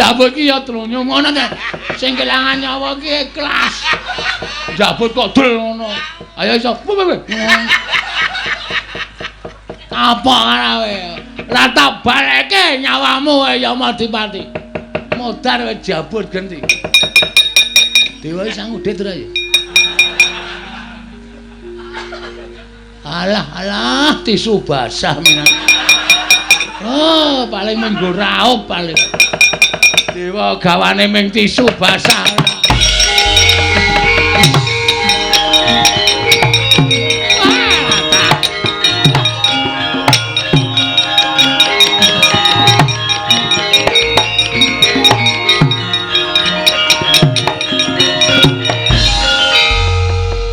[SPEAKER 1] Njabut ki ya trunyu ngono ta. Sing kelangan nyawa ki ikhlas. Njabut kok dul ngono. Ayo iso. Apa kowe? Lah tak baleke nyawamu ya Madipati. Modar kowe jabut genti. Dewa iki sang udit ora ya? Alah tisu basah minan. Oh, paling minggu raup paling. Dewa gawane ming tisu basah.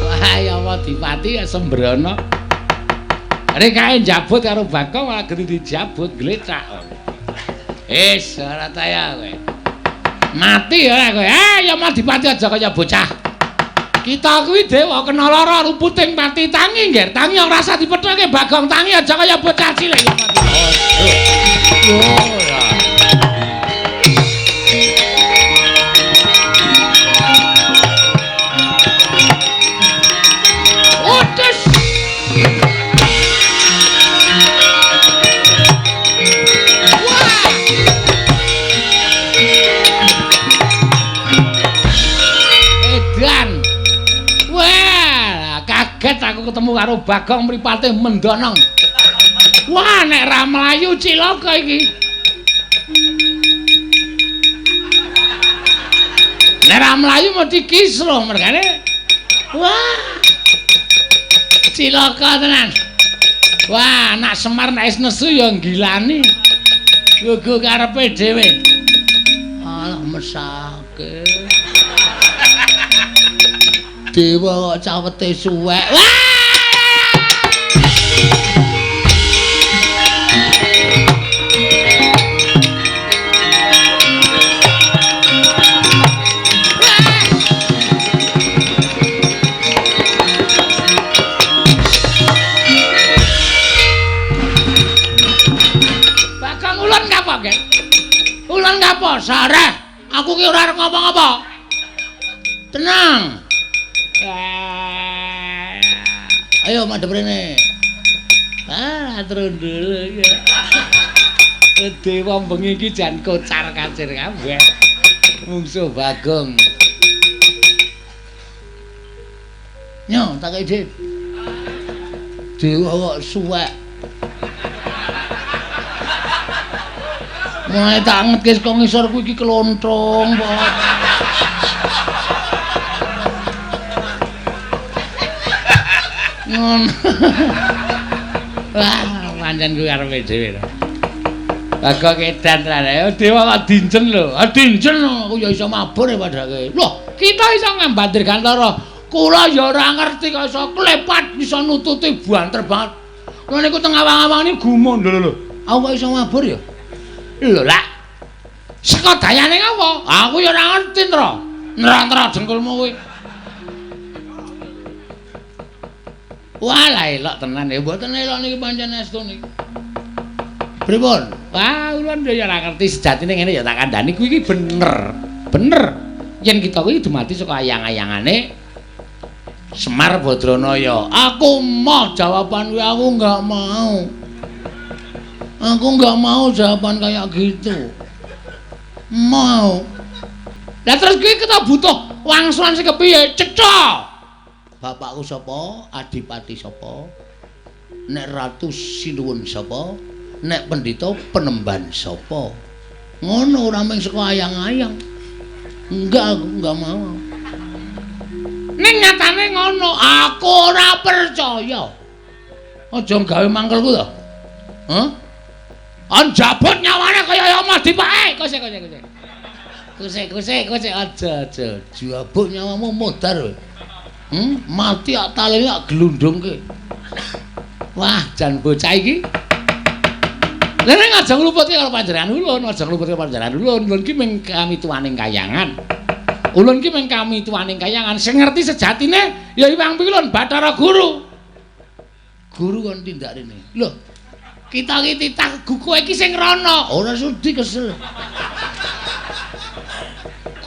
[SPEAKER 1] Wah, ya Madipati sembrono. Nek kae njabut karo Bagong malah geni dijabut glecak. Ora taya kowe. Mati ora kowe. Ya Madipati aja kaya bocah. Kita kuwi dewa kena lara ruputing pati tangi ngger. Tangi ora rasa dipethoke Bagong tangi aja kaya bocah cilik ya Madipati. Ora. Odes. Kaget aku ketemu karo Bagong mripate mendonong. Wah nek ra mlayu cilaka iki. Era mlayu mesti kisruh mergane. Wah. Cilaka tenan. Wah, anak Semar nek wis nesu ya gilani. Gugu karepe dhewe. Alah mesake. Dewa kok cawete suwek. Wah! Bakang ulun ngapa, Gen? Ulun ngapa? Sareh. Aku ki ora arep ngapa-ngapa. Tenang. Ayo madhep rene. Trundul ya. Dewa bengi iki jan kocar kacir kabeh. Mungsuh Bagong. Nyo, tak kei Dit. Dewa kok suwek. Mulai tak ngetke saka ngisor kuwi iki kelontrong, Pak. Ngono. Wah, pancen kuwi arepe dhewe to. Bagong edan tenan. Dewa kok dincen lho. Dincen aku ya iso mabur ya padake. Loh, kita iso ngambandir Gantara. Kula ya ora ngerti kok iso klepat iso nututi banter banget. Lha niku teng awang-awang iki gumun lho. Aku kok iso mabur ya? Lho lah. Saka dayane apa? Aku ya ora ngerti, Tro. Nerang-nerang jengkulmu kuwi. Wah, lah elok tenan ya. Mboten elok niki pancen estu niki. Pripun? Wah, ulun ya ora ngerti sejatine ngene ya tak kandhani kuwi iki bener. Bener. Yen kita kuwi dumadi saka ayang-ayangane Semar Badranaya. Aku mau jawaban kuwi aku enggak mau. Aku enggak mau jawaban kayak gitu. Mau. Lah terus kuwi kita butuh wangsulan sing kepiye? Cetha. Bapakku sapa? Adipati sapa? Nek Ratu Sinuwun sapa? Nek Pendhita Penemban sapa? Ngono ora mung saka ayang-ayang. Enggak, aku enggak mau. Ning nyatane ngono, aku ora percaya. Aja gawe mangkelku to. Hah? Anjabut nyawane kaya Madipake. Kose. Aja. Jabut nyawamu modar kowe. Mati tak taleni tak glundungke. Wah, jan bocah iki. Lah nek aja ngluputke karo panjenengan ulun, aja ngluputke panjenengan ulun. Ulun ki mung kami tuwaning kayangan. Ulun ki mung kami tuwaning kayangan. Sing ngerti sejatine ya Iwang Pilun Bathara Guru. Guru kon tindak rene. Lho, kita ki titah kowe iki sing rono. Ora sudi kesel.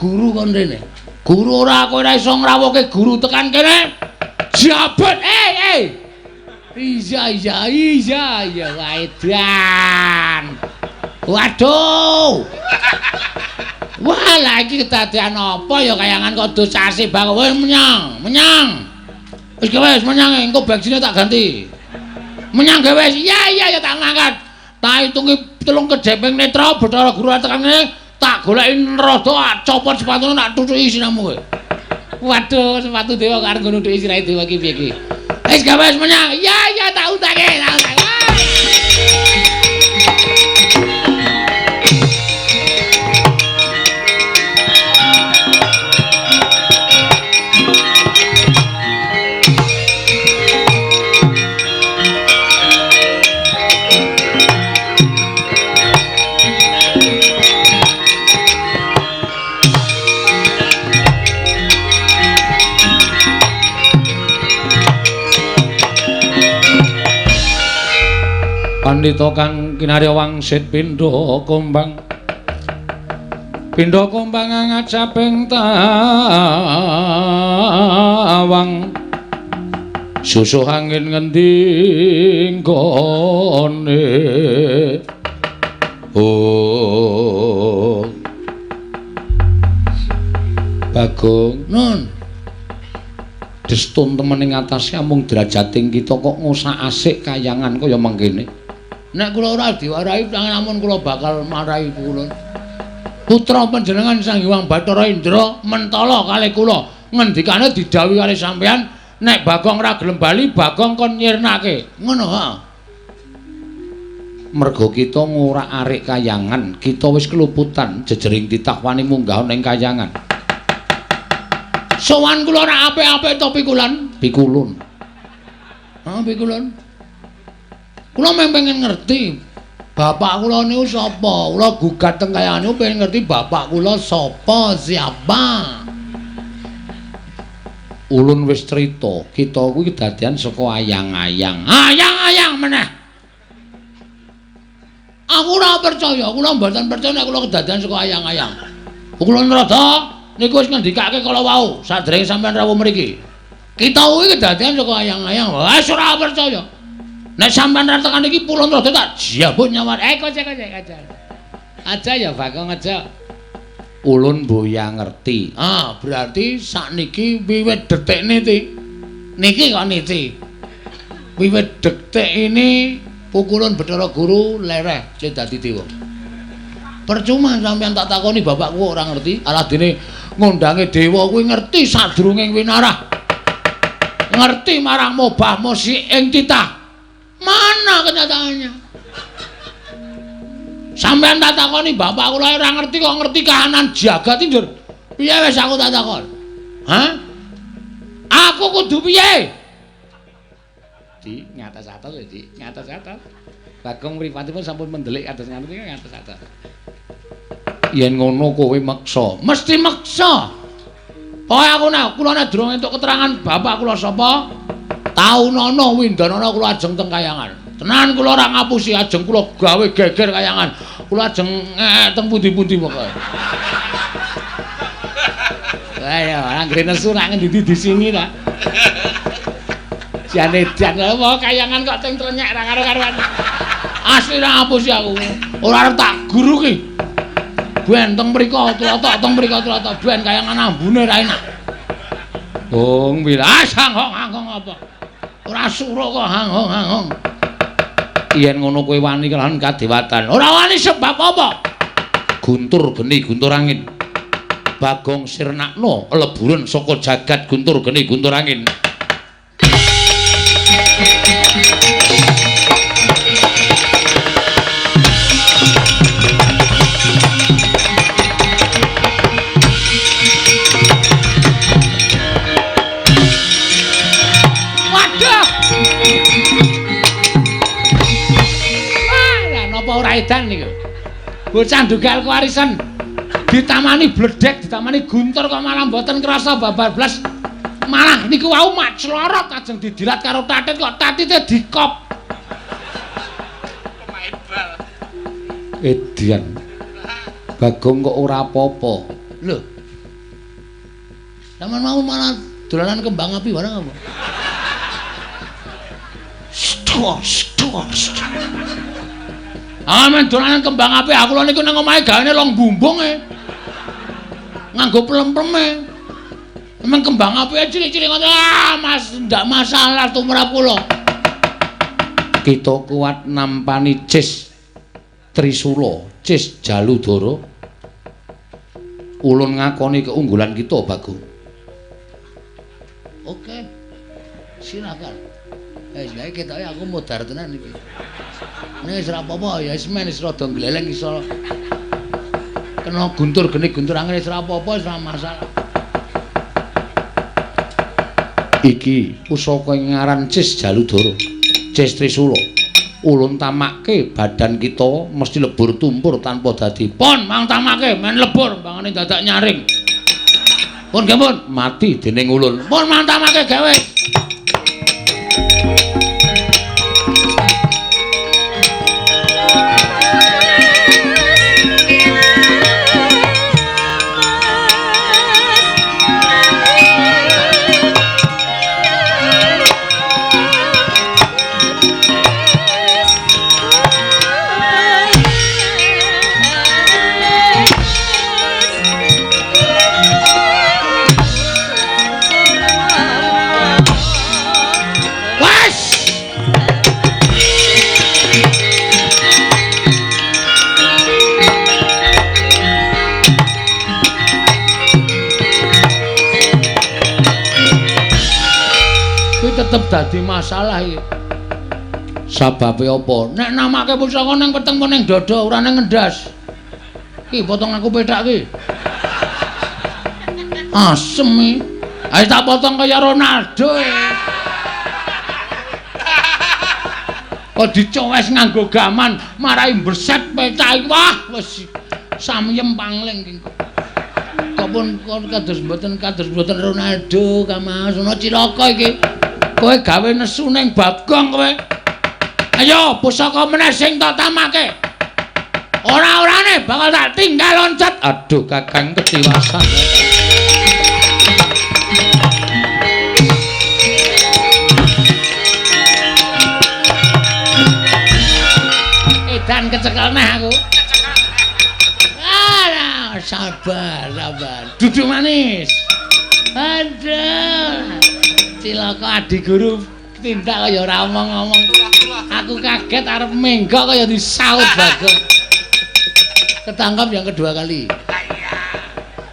[SPEAKER 1] Guru kon rene. Guru ora kowe ora iso ngrawuhke guru tekan kene. Jabat, Iya, edan. Waduh. Wah, lah iki kedadian apa ya kayangan kok dosasi bang. Wis menyang. Wis menyang engko bensinnya tak ganti. Menyang ge wis. Iya tak ngangkat. Tak hitungi 3 kejeping netra Bathara Guru tekan kene. Tak goleki rada copot sepatune tak tutuki sinamu kowe. Waduh, sepatu dewa karo ngono dhuwit sirahe dewa iki piye iki? Wis gawe wis menyang. Iya tak utake.
[SPEAKER 3] Pandhita kang kinarya wangsit pindha kumbang ngajaping tawang susuh angin ngendi nggone Bagong
[SPEAKER 1] Nun.
[SPEAKER 3] Destun temen ing atase amung derajating kita kok ngosak asik kayangan kaya mangkene.
[SPEAKER 1] Nek kula ora diwarahi namun kula bakal marahi kula. putra panjenengan Sang Hyang Bathara Indra mentala kalih kula ngendikane didhawuhi kalih sampeyan nek Bagong ra gelem bali Bagong kon nyirnake ngono ha mergo kita ngurak-arik kayangan kita wis keluputan jejering titah wani munggah ning kayangan sowan kula ora apik-apik to pikulun pikulun kula pengen ngerti bapak kula niku sapa kula gugat teng kayangan niku pengen ngerti bapak kula sapa siapa ulun wis crita kita kuwi kedadian saka ayang-ayang meneh aku ora percaya kula mboten percaya nek kula kedadian saka ayang-ayang kula nrada niku wis ngendikake kala wau sadèrèng sampean rawuh mriki kita kuwi kedadian saka ayang-ayang wis ora percaya nek sampean ra tekan iki kula nrada tak jambut nyawar aja ya Bagong aja ulun boya ngerti berarti sakniki wiwit detik niki kok niki wiwit detik ini pukulun Bathara Guru lereh sing dadi dewa percuma sampeyan tak takoni bapakku ora ngerti aladene ngondange dewa kuwi ngerti sadurunge winarah ngerti marang mobah musik ing titah mana kenyataannya sampeyan tak takoni bapak kula ora ngerti kok ngerti kahanan jagat iki njur piye wis aku tak takon aku kudu piye di ngatas-atas ya di ngatas-atas Bagong mripatipun sampun mendelik kados ngaten iki ngatas-atas yen ngono kowe meksa mesti meksa pokoke aku nek kula nek durung entuk keterangan bapak kula sapa taunana windanana kula ajeng teng kayangan tenan kula ora ngapusi ajeng kula gawe geger kayangan kula ajeng teng pundi-pundi pokoke ayo anggere nesu nak ngendi di sini ta jane jan apa kayangan kok teng trenyek ra karo-karoan asli ra ngapusi aku ora arep tak guru ki ben teng mriko tlotok ben kayangan ambune ra enak Hong wilas hangong apa ora suruh kok hangong yen ngono kowe wani kelawan kadewatan ora wani sebab apa guntur geni guntur angin Bagong sirnakno leburan saka jagat guntur geni guntur angin ora edan niku. Bocah ndugal kewarisan ditamani bledek, ditamani guntur kok malah mboten krasa babar blas. Malah niku wau maclorot ajeng didilat karo tatit kok tatite dikop. Edian. Bagong kok ora apa-apa. Lho. Sampeyan mau malah dolanan kembang api bareng apa? Stos. Men dolanan kembang api aku lho niku nang omahe gawane long bumbung nganggo plem-pleme. Emang kembang api cilik-cilik ngono Mas ndak masalah tumrap kula. Kita kuat nampani Cis Trisula, Cis Jaludara. Ulun ngakoni keunggulan kita, Bagong. Oke. Silakan. Saiki ketoke aku modar tenan iki. Nek wis ora apa-apa ya wis men wis rada gleleng iso. Kena guntur geni guntur angin wis ora apa-apa wis ora masalah. Iki pusaka ngaran Cis Jaludara. Cis Trisula. Ulun tamakke badan kita mesti lebur tumpur tanpa dadi. Pon mang tamakke men lebur bangane dadak nyaring. Pun nggih pun mati dening ulun. Pun mang tamakke gawe. Kuwi tetep dadi masalah iki. Sababe apa? Nek namake pusaka nang weteng apa ning dada ora nang ngendas. Ki potong aku pethak ki. Asem iki. Ayo tak potong kaya Ronaldo. Kok dicowes nganggo gaman, marai berset pethak. Wah, wis samyem pangling ki. Kok pun kados mboten Ronaldo, Kamas, ana cilaka iki. Kowe gawe nesu ning Bagong kowe. Ayo, pusaka meneh sing tak tamake. Ora-orane bakal tak tinggal loncat. Aduh, Kakang ketiwasan. Edan kecekel neh aku. Alah, sabar. Duduk manis. Aduh. Cilaka adik guru tindak kaya ora omong-omong. Aku kaget arep menggok kaya disaut Bagong. Ketangkap yang kedua kali.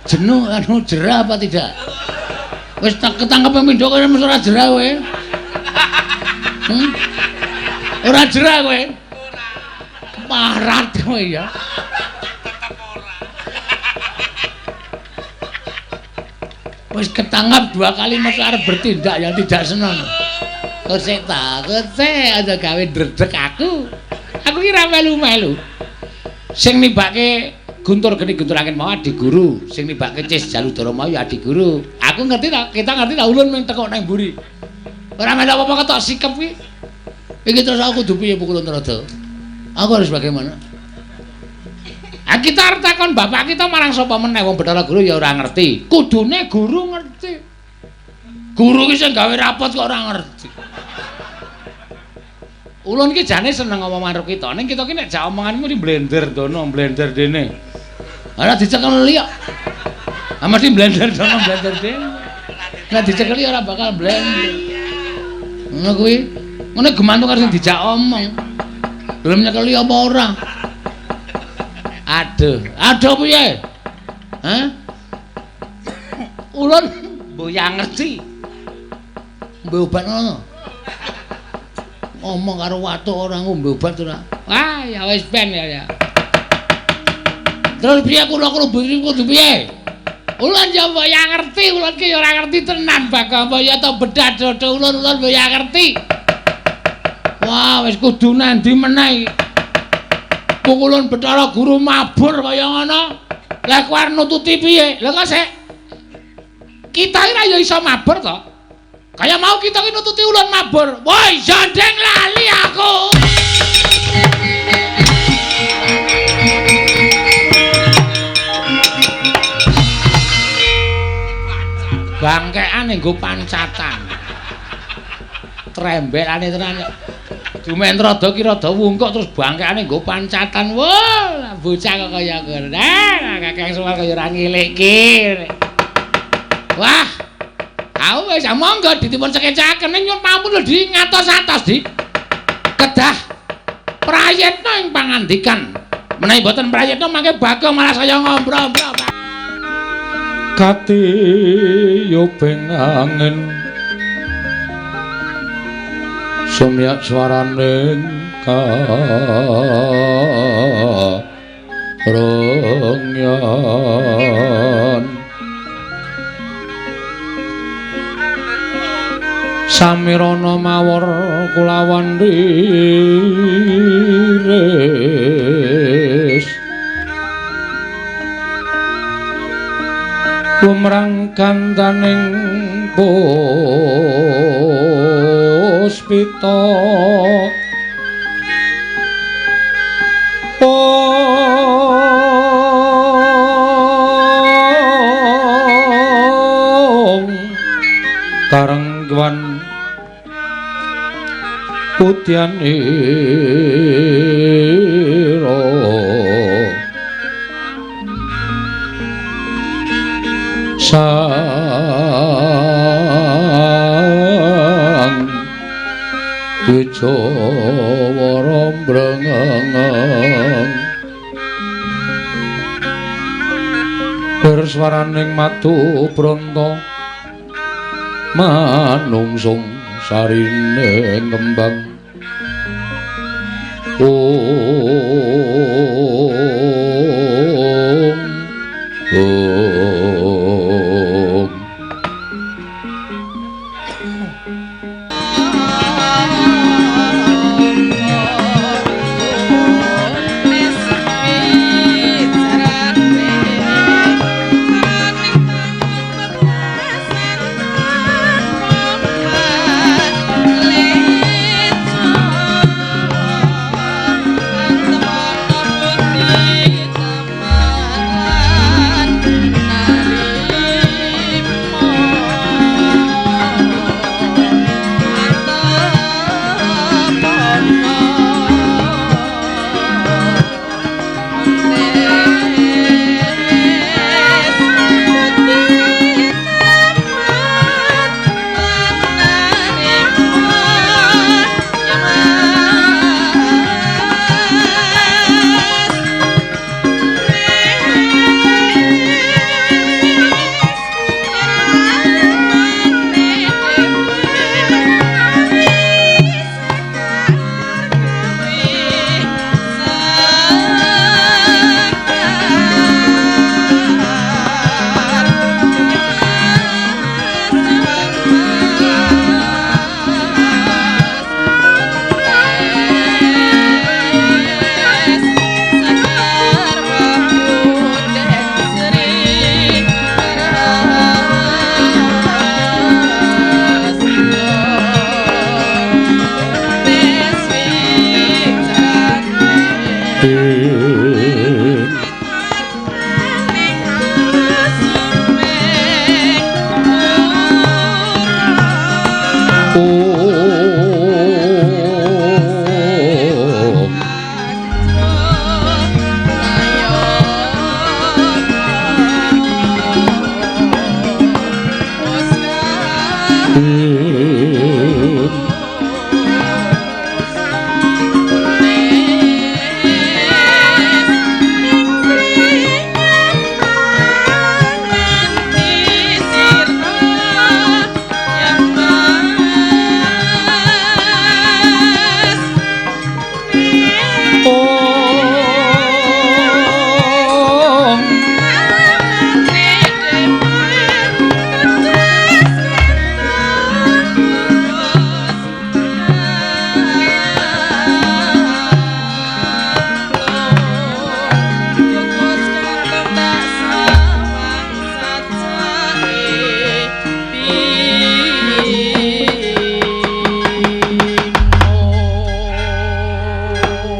[SPEAKER 1] Jenuh jerah apa tidak? Wis ketangkep pindho kaya mesti ora jerah kowe. Ora jerah kowe. Keparat kowe ya. Wis ketangkap dua kali mesti arep bertindak yang tidak senang. Kosek aja gawe dredeg aku. Aku ki ra melu-melu. Sing nibake Guntur Geni Guntur Angin mau adik guru, sing nibake Cis Jaludara mau ya adik guru. Aku ngerti ta, kita ngerti ta ulun mung teko nang mburi. Ora melu apa-apa ketok sikep ki. Iki terus aku kudu piye Pukulun Rada? Aku harus bagaimana? Kita arep takon bapak kita marang sapa meneh wong Bathara Guru ya ora ngerti. Kudune guru ngerti. Guru ki sing gawe rapot kok ora ngerti. Ulun ki jane seneng ngomong karo kita. Ning kita ki nek jak omonganmu di blender dono, blender dene. Ora dicekeli kok. Ah mesti blender dono, blender dene. Nek dicekeli ora bakal blender. Ngono kuwi. Ngene gemantung karo sing dijak omong. Belum nyekeli apa ora? Aduh piye? Hah? Ulun mboya ngerti. Mbok obat ngono. Ngomong karo watuk ora ngombe obat ora. Wah, ya wis ben ya. Terus piye kula kudu piye? Ulun ya mboya ngerti, ulun ki ora ngerti tenan Bagong apa ya to bedah dodo ulun mboya ngerti. Wah, wis kudu nandi meneh. Pukulun Bathara Guru mabur kaya ngono. Lah kowe arep nututi piye? Lha kok sik kita ora ya iso mabur to? Kaya mau kita ki nututi ulun mabur. Woi, jandeng lali aku. Bangkeane nggo pancatan. Trembelane tenan. Dumen rada ki rada wungkuk terus bangkeane nggo pancatan. Wah, bocah kok kaya ngono. Kakang Semar kaya ora ngilik ki. Wah. Aku wis monggo ditipun sekecaken ning nyuwun pamun lho Di ngatos-atos Di. Kedah prayitna ing pangandikan. Menawi boten prayitna mangke Bagong malah saya ngombro-ombro.
[SPEAKER 3] Kati yobeng angin sumyak swaraning karengyan samirana mawar kulawan riris lumrang gandaning puspita karengwan putyan ira sang Wijawara mbrengeng berswaraning matu branta manungsung sarine kembang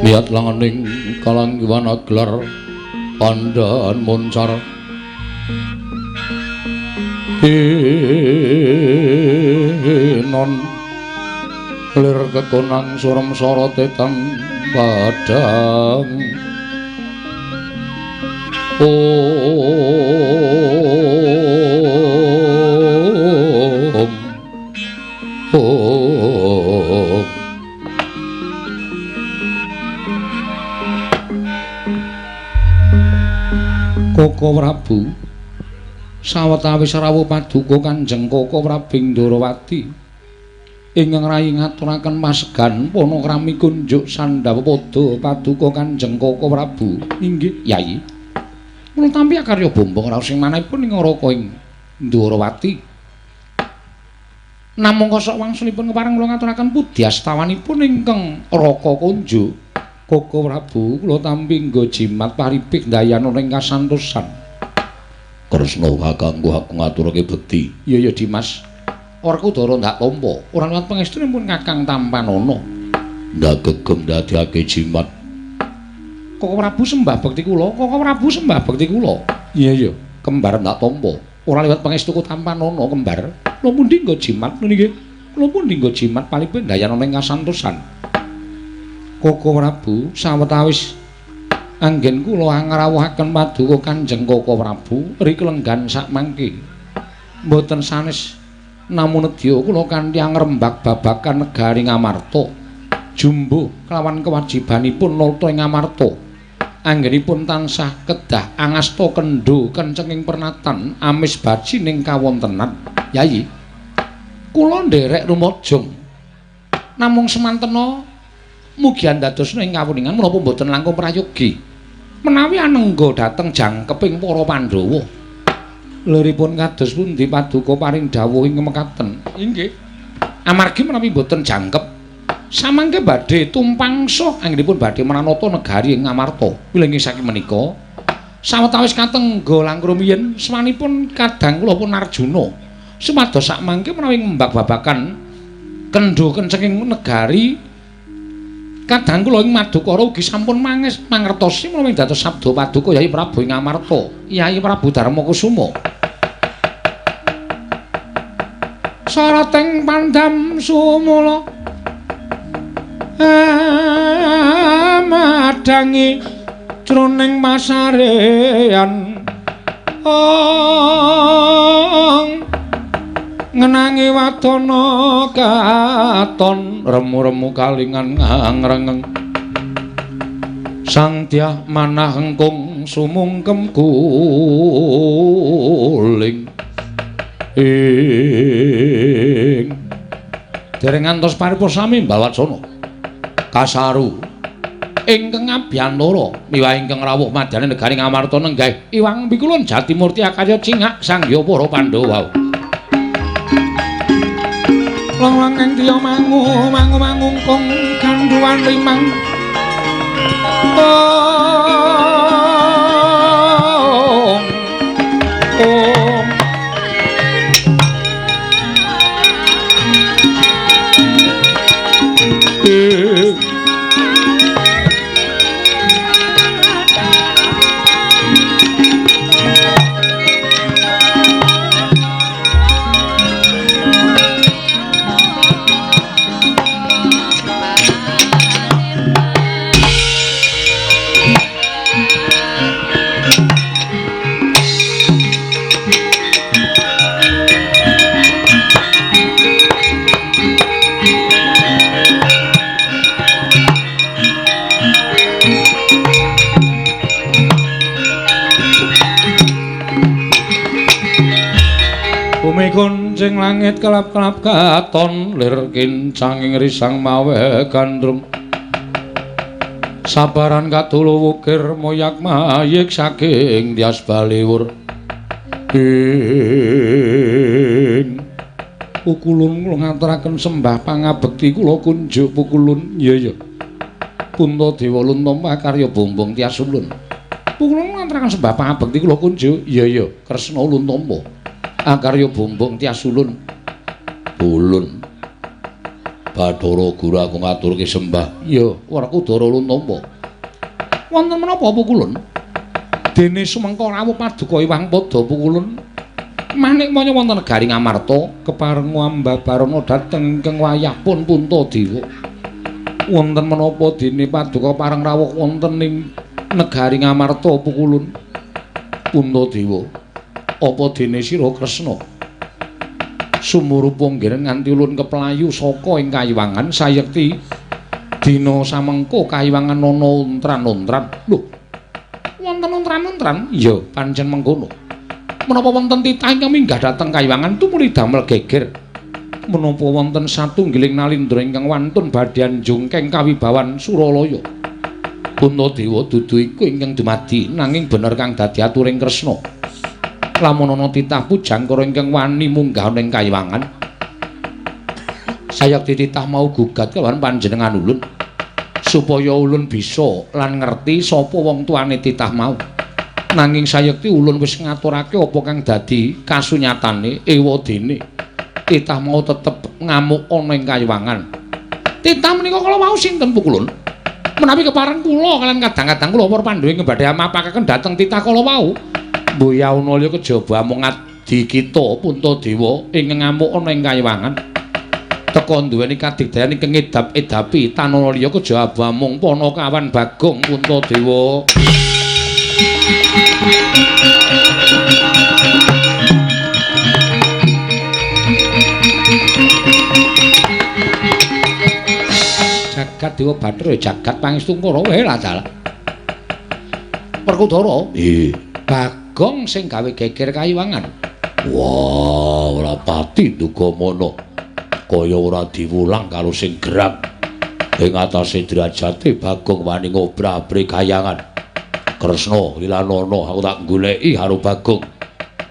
[SPEAKER 3] Niat langening kalanggiwan gelar pandaan moncar non lir kekonang surem sara tetang padang Koko Prabu sawetawis rawuh paduka Kanjeng Koko Prabing Ndarawati ingkang rayi ngaturaken pasegan panakrami kunjuk Sandhawa Pada paduka Kanjeng Koko Prabu. Inggih, Yai. Kula tampi karya bombong raos sing manahipun ing Raka ing Ndarawati. Namung kosok wangsulipun kepareng kula ngaturaken pudyastawanipun ingkang Raka kunjuk Koko Prabu kula tampi nggo jimat paripik dayana ing kasantosan. Kresna kakangku aku ngaturake bekti. Iya ya Dimas. Werkudara ndak tampa. Ora liwat pangestunipun Kakang Tampanana. Ndak gegem dadekake jimat. Koko Prabu sembah bekti kula. Koko Prabu sembah bekti kula. Iya ya, kembar ndak tampa. Ora liwat pangestuku Tampanana kembar. Kula pundi nggo jimat niki? Kula pundi nggo jimat paripik dayana ing kasantosan. Koko Prabu sawetawis anggen kula ngrawuhaken paduka Kanjeng Koko Prabu rika lenggan sakmangke mboten sanes namung nedya kula kanthi ngrembak babagan negari Ngamarta jumbo kelawan kewajibanipun nata ing Ngamarta anggenipun tansah kedah angasta kendho kencenging pernatan amis baji ning kawontenan. Yayi kula nderek rumajeng namung semantena mugi andadosna ing kawuningan menapa boten langkung prayogi menawi anengga dhateng jangkeping para Pandhawa. Liripun kados pundi paduka paring dawuh ing mekaten? Inggih. Amargi menawi boten jangkep samangke badhe tumpangsa anggenipun badhe meranata negari ing Ngamarta. Wilingi saking menika sawetawis katengga langkung rumiyin semanipun kadang kula pun Arjuna sumados sakmangke menawi ngembak babakan kendho kencenging negari kadang kula ing Madukara ugi sampun mangertosi menawi dados sabda paduka Yai Prabu ing Ngamarta Yai Prabu Darmakusuma sarating pandam sumula madangi jroning masarean ngenangi wadana katon remu-remu kalingan ngrengeng sang dyah manah engkung sumungkem guling dereng ngantos paripurna sami Mbawacana kasaru ingkang abiyantara miwah ingkang rawuh madyaning negari Ngamarta nenggih Iwang Pikulun Jatimurti akarya cingak sangya para Pandhawa long-long ing tiya mangungkung kanduwan limang kuncing langit kelap-kelap katon lir kincang ing risang mawe gandrung sabaran katulu wukir moyak mayik saking dias baliwur Pukulun kula ngaturaken sembah pangabekti kula kunjuk Pukulun iya Puntadewa Luntama karya bombong tias ulun Pukulun ngaturaken sembah pangabekti kula kunjuk iya Kresna Luntama akarya bombong tias ulun ulun Bathara Guru aku ngaturke sembah iya Werkudara Luntama wonten menapa Pukulun dene sumengko rawuh paduka Iwang Pada Pukulun manik manya wonten negari Ngamarta kepareng ambabarana dhateng ingkang wayahipun Puntadewa wonten menapa dene paduka pareng rawuh wonten ing negari Ngamarta Pukulun Puntadewa apa dene sira Kresna sumurupa nggih nganti ulun keplayu saka ing kayiwangan sayekti dina samengko kayiwangan ana untran-untran lho wonten untran-untran iya pancen mengkono menapa wonten titah ingkang minggah dhateng kayiwangan tumuli damel geger menapa wonten satunggiling nalindra ingkang wantun badhe anjungkeng kawibawan Suralaya Puntadewa dudu iku ingkang dumadi nanging bener kang dadi aturing Kresna lamun ana titah pujangkara ingkang wani munggah ing kayiwangan sayekti titah mau gugat kelawan panjenengan ulun supaya ulun bisa lan ngerti sapa wong tuane titah mau nanging sayekti ulun wis ngaturake apa kang dadi kasunyatane ewadene titah mau tetep ngamuk ana ing kayiwangan titah menika kala wau sinten Pukulun menawi kepareng kula kalian kadang-kadang kula para Pandhawa badhe amapakaken dhateng titah kala wau Mboya Unalya kejaba mung adi kita Puntadewa ing ngamuk ana ing kayiwangan teka duweni kadigdayan ingkang edap-edapi Tanalya kejaba mung Panakawan Bagong Puntadewa jagat Dewa Bathara jagat pangestu para wae lah dalah Werkudara Bagong sing gawe geger kayiwangan. Wah, ora pati nduga mono. kaya ora diwulang karo sing gerak. Ing atase derajate Bagong wani ngobrah-abrik kayangan. Kresna Lilanana aku tak goleki karo Bagong.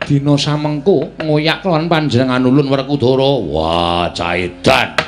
[SPEAKER 3] Dina samengko ngoyak kelawan panjenengan ulun Werkudara. Wah, caedan.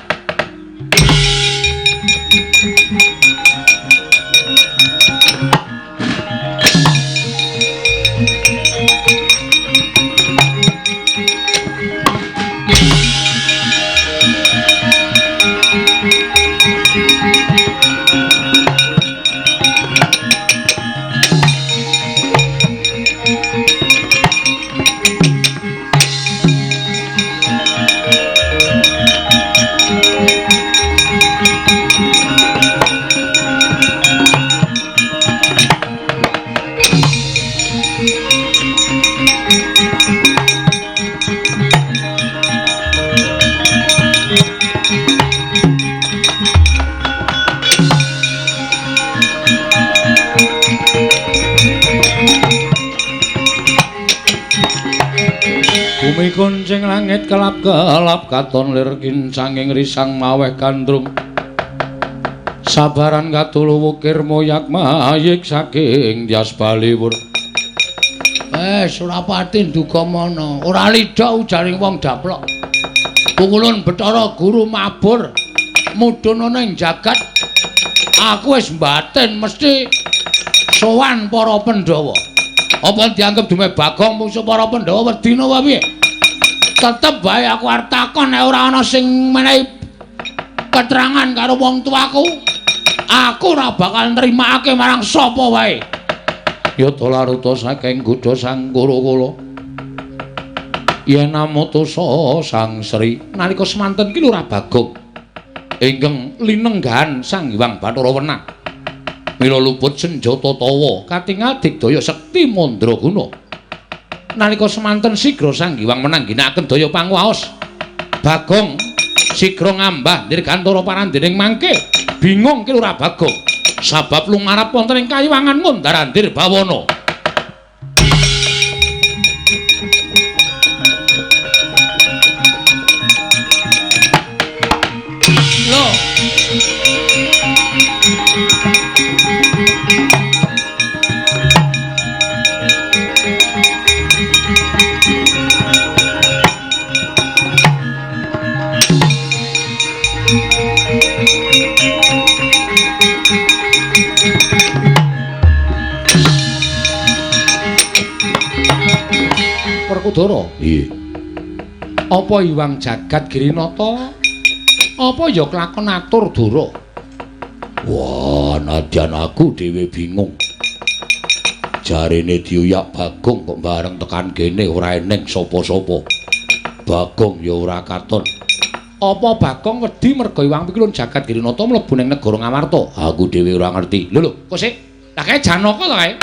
[SPEAKER 3] Bumi kuncing langit kelap-kelap katon lir kincanging risang maweh gandrung. Sabaran katulu wukir moyak mayik saking Dyas Baliwur.
[SPEAKER 1] Surapati nduga mana ora lida ujaring wong daplok. Pukulun Bathara Guru mabur mudhun ana ing jagat. Aku wis mbaten mesti sowan para Pandhawa. Apa dianggep dume Bagong musuh para Pandhawa wedina wae piye? Tetep bae aku arep takon nek ora ana sing menehi keterangan karo wong tuaku. Aku ora bakal nrimakake marang sapa wae.
[SPEAKER 3] Yata laruta saking Gudha Sang Kura-kula. Yen namutusa Sang Sri nalika semanten ki Lurah Bagong ingkang linenggahan Sang Hyang Bathara Wenang. Mila luput senjata tawa katingal digdaya sekti mandraguna. Nalika semanten sigra Sang Hyang Wenang ginakaken daya panguwaos. Bagong sigra ngambah dirgantara parandening mangke. Bingung ki Lurah Bagong sabab lumarap wonten ing kayiwangan Ngondarandir Bawana.
[SPEAKER 1] Loh.
[SPEAKER 3] Werkudara. Nggih. Apa Hyang Jagat Girinata? Apa ya kelakon atur dura? Wah, nadyan aku dhewe bingung. Jarene diuyak Bagong kok bareng tekan kene ora eneng sapa-sapa. Bagong ya ora katon. Apa Bagong wedi merga Hyang Pikilun Jagat Girinata mlebu ning negara Ngamarta? Aku dhewe ora ngerti. Lho, kok sik? Lah kae Janaka to kae.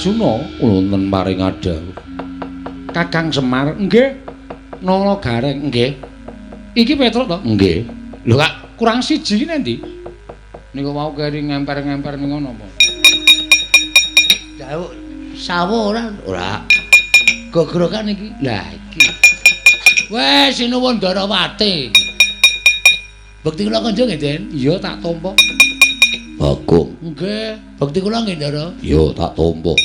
[SPEAKER 3] Arjuna wonten paring adhawuh. Kakang Semar, nggih. Nala Gareng, nggih. Iki Petruk to? Nggih. Lho Kak, kurang siji iki nendi? Niku mau keri ngemper-ngemper ning ngono apa?
[SPEAKER 1] Jauh sawo ora? Ora. Gogrokan iki. Lah iki. Wes sinuwun Darawati. Bekti kula kanjeng nggih, Den?
[SPEAKER 3] Iya tak tampa.
[SPEAKER 1] Bagong. Nggih. Bekti kula nggih, Ndara.
[SPEAKER 3] Iya tak tampa.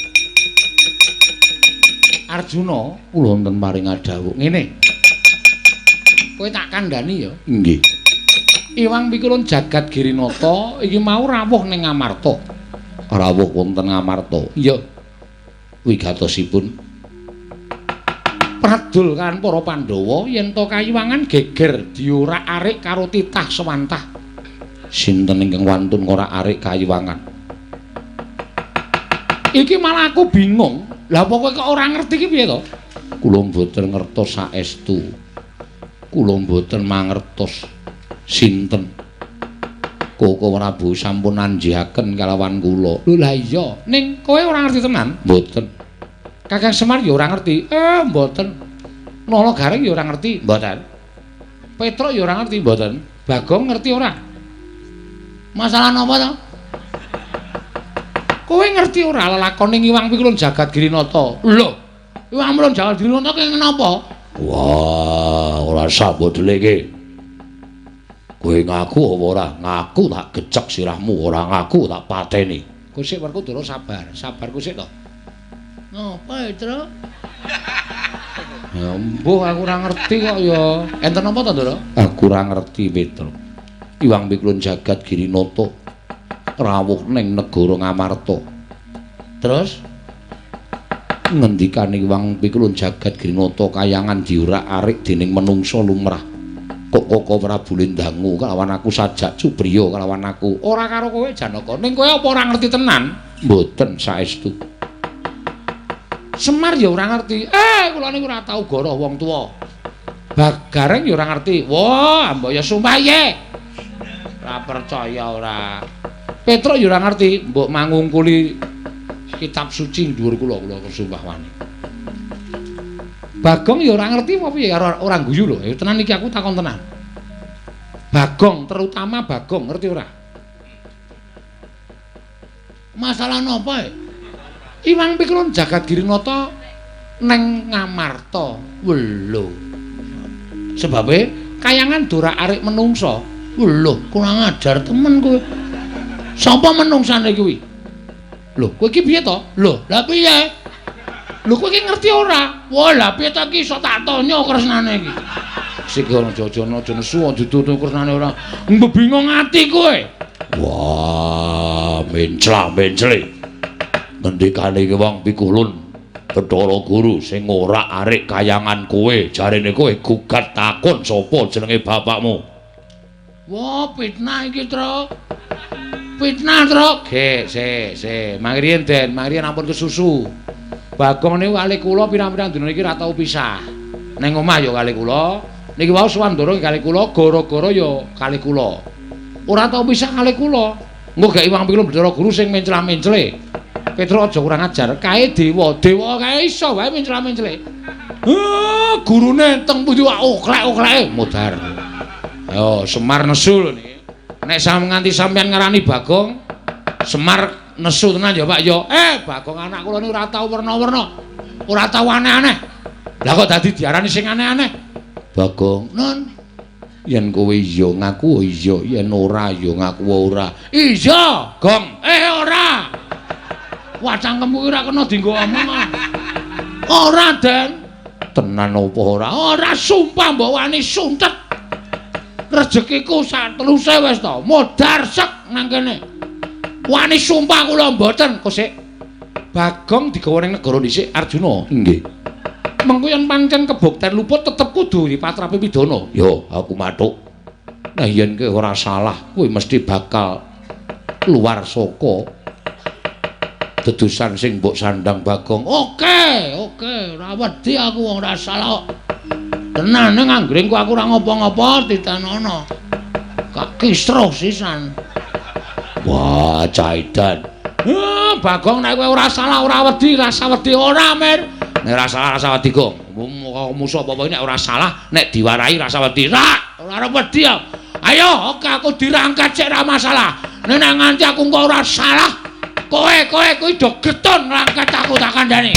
[SPEAKER 3] Arjuna kula wonten paring adhawuh. Ngene. Kowe tak kandhani ya. Nggih. Hyang Pikilun Jagat Girinata iki mau rawuh ning Ngamarta. Rawuh wonten Ngamarta. Iya. Wigatosipun pradul kan para Pandhawa yen to kayiwangan geger diurak-arik karo titah sewantah. Sinten ingkang wantun ngorak-arik kayiwangan? Iki malah aku bingung. Lah pokoke kok ora ngerti iki piye to? Kula mboten ngertos saestu. kula mboten mangertos sinten Koko Prabu sampun nanjihaken kalawan kula. Lho lah iya, ning kowe ora ngerti tenan? Mboten. Kakang Semar ya ora ngerti. Mboten. Nala Gareng ya ora ngerti? Mboten. Petruk ya ora ngerti? Mboten. Bagong ngerti ora? Masalah napa to? Kowe ngerti ora lelakoning Iwang Pikulun Jagat Girinata? Lho, Iwang Pikulun Jagat Girinata ki napa? Wah, ora sabodele iki. Kowe ngaku apa ora? Ngaku tak gecek sirahmu, ora ngaku tak pateni. Kusik Werkudara sabar, sabar kusik to. Napa, Tru? Ya mbuh aku ora ngerti kok ya. Enten apa to, Ndara? Aku ora ngerti, Petruk. Iwang Pikulun Jagat Girinata rawuh ning negara Ngamarta. Terus ngendikane Iwang Pikulun Jagat Girinata kayangan diurak-arik dening menungsa lumrah. Kok Koko Prabu Lendangu kalawan aku sajak Cubriya kalawan aku ora karo kowe Janaka. Ning kowe apa ora ngerti tenan? Mboten saestu. Semar ya ora ngerti. Kula niku ora tau goroh wong tuwa. Bagareng ya ora ngerti. Wah, mbok ya sumpah ye. Ora percaya ora. Petruk ya ora ngerti. Mbok mangungkuli kitab suci dhuwur kula sumpah wani. Bagong ya ora ngerti apa piye ora guyu lho. Tenan iki aku takon tenan. Bagong, terutama Bagong ngerti ora? Masalah napa? Iwang Pikulun Jagat Girinata neng Ngamarta. Lho. Sebabe kayangan dorak-arik menungsa. Lho, kurang ajar temen kowe. Sapa menungsane kuwi? Lho, kowe iki piye to? Lho, lha piye? Lho kowe iki ngerti ora? Wah, lha piye ta iki iso tak tanya kresnane iki. Sik ora aja nesu ditutu kresnane ora. Mbebingung ati kowe. Wah, mencla-mencli. Ngendikane Iwang Pikulun Bathara Guru sing ora arik kayangan kowe, jarene kowe gugat takon sapa jenenge bapakmu. Wah, fitnah iki, Tru. Fitnah, Tru. Se, mangriyen Den, mangriyen ampun kesusu. Bagong niku kali kula pirang-pirang dina iki ora tau pisah. Ning omah ya kali kula, niki wau Swandara kali kula, gara-gara ya kali kula. Ora tau pisah kali kula. Engko gak Iwang Pikulun Bathara Guru sing menclah-mencle. Petruk aja kurang ajar, kae dewa kae iso wae menclah-mencle. Gurune teng pundi wae oklek-okleke modar. Yo Semar nesu lho niki. Nek nganti sampeyan ngarani Bagong, Semar nesu tenan ya Pak ya. Bagong anak kula niku ora tau werna-werna. Ora tau aneh-aneh. Lah kok dadi diarani sing aneh-aneh? Bagong, Nun. Yen kowe iya ngaku iya, yen ora ya ngaku ora. Iya, Gong. Ora. Wah cangkemmu ora kena dienggo omong. Ora, Den. Tenan apa ora? Ora sumpah mbok wani suntet. Rezekiku sak teluse wis to, modar sek nang kene. Wani sumpah kula mboten, Kusik. Bagong digawa ning negara dhisik Arjuna. Nggih. Mengko yen pancen kebukten luput tetep kudu dipatrapi pidana. Yo, aku mathuk. Nah yen kowe ora salah, kowe mesti bakal keluar saka dedusan sing mbok sandang Bagong. Oke, ora wedi aku wong ora salah. Tenan ning anggringku aku ora ngopo-ngopo ditanono. Kak kisruh sisan. Wah, caidan. Bagong nek kowe ora salah ora wedi, rasa wedi ora, Mir. Nek ora salah rasa wedi, Gong. Musuh apa nek ora salah, nek diwarai rasa wedi. Ora wedi ya. Ayo, oke aku dirangkat sik ora masalah. Nek nganti aku kok ora salah, kowe kuwi do getun ngrangkat aku tak kandhani.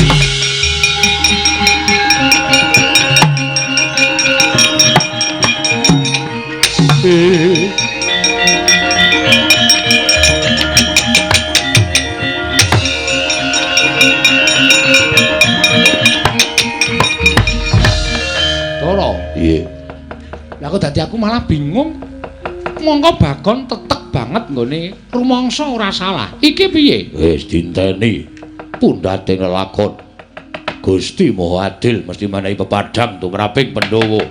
[SPEAKER 3] Toro. Iya. Lah kok dadi aku malah bingung. Mongko Bagong tetek banget nggone rumangsa ora salah. Iki piye? Wis dinteni. Pundhating lelakon. Gusti Maha Adil mesti menehi pepadhang tumraping Pandhawa.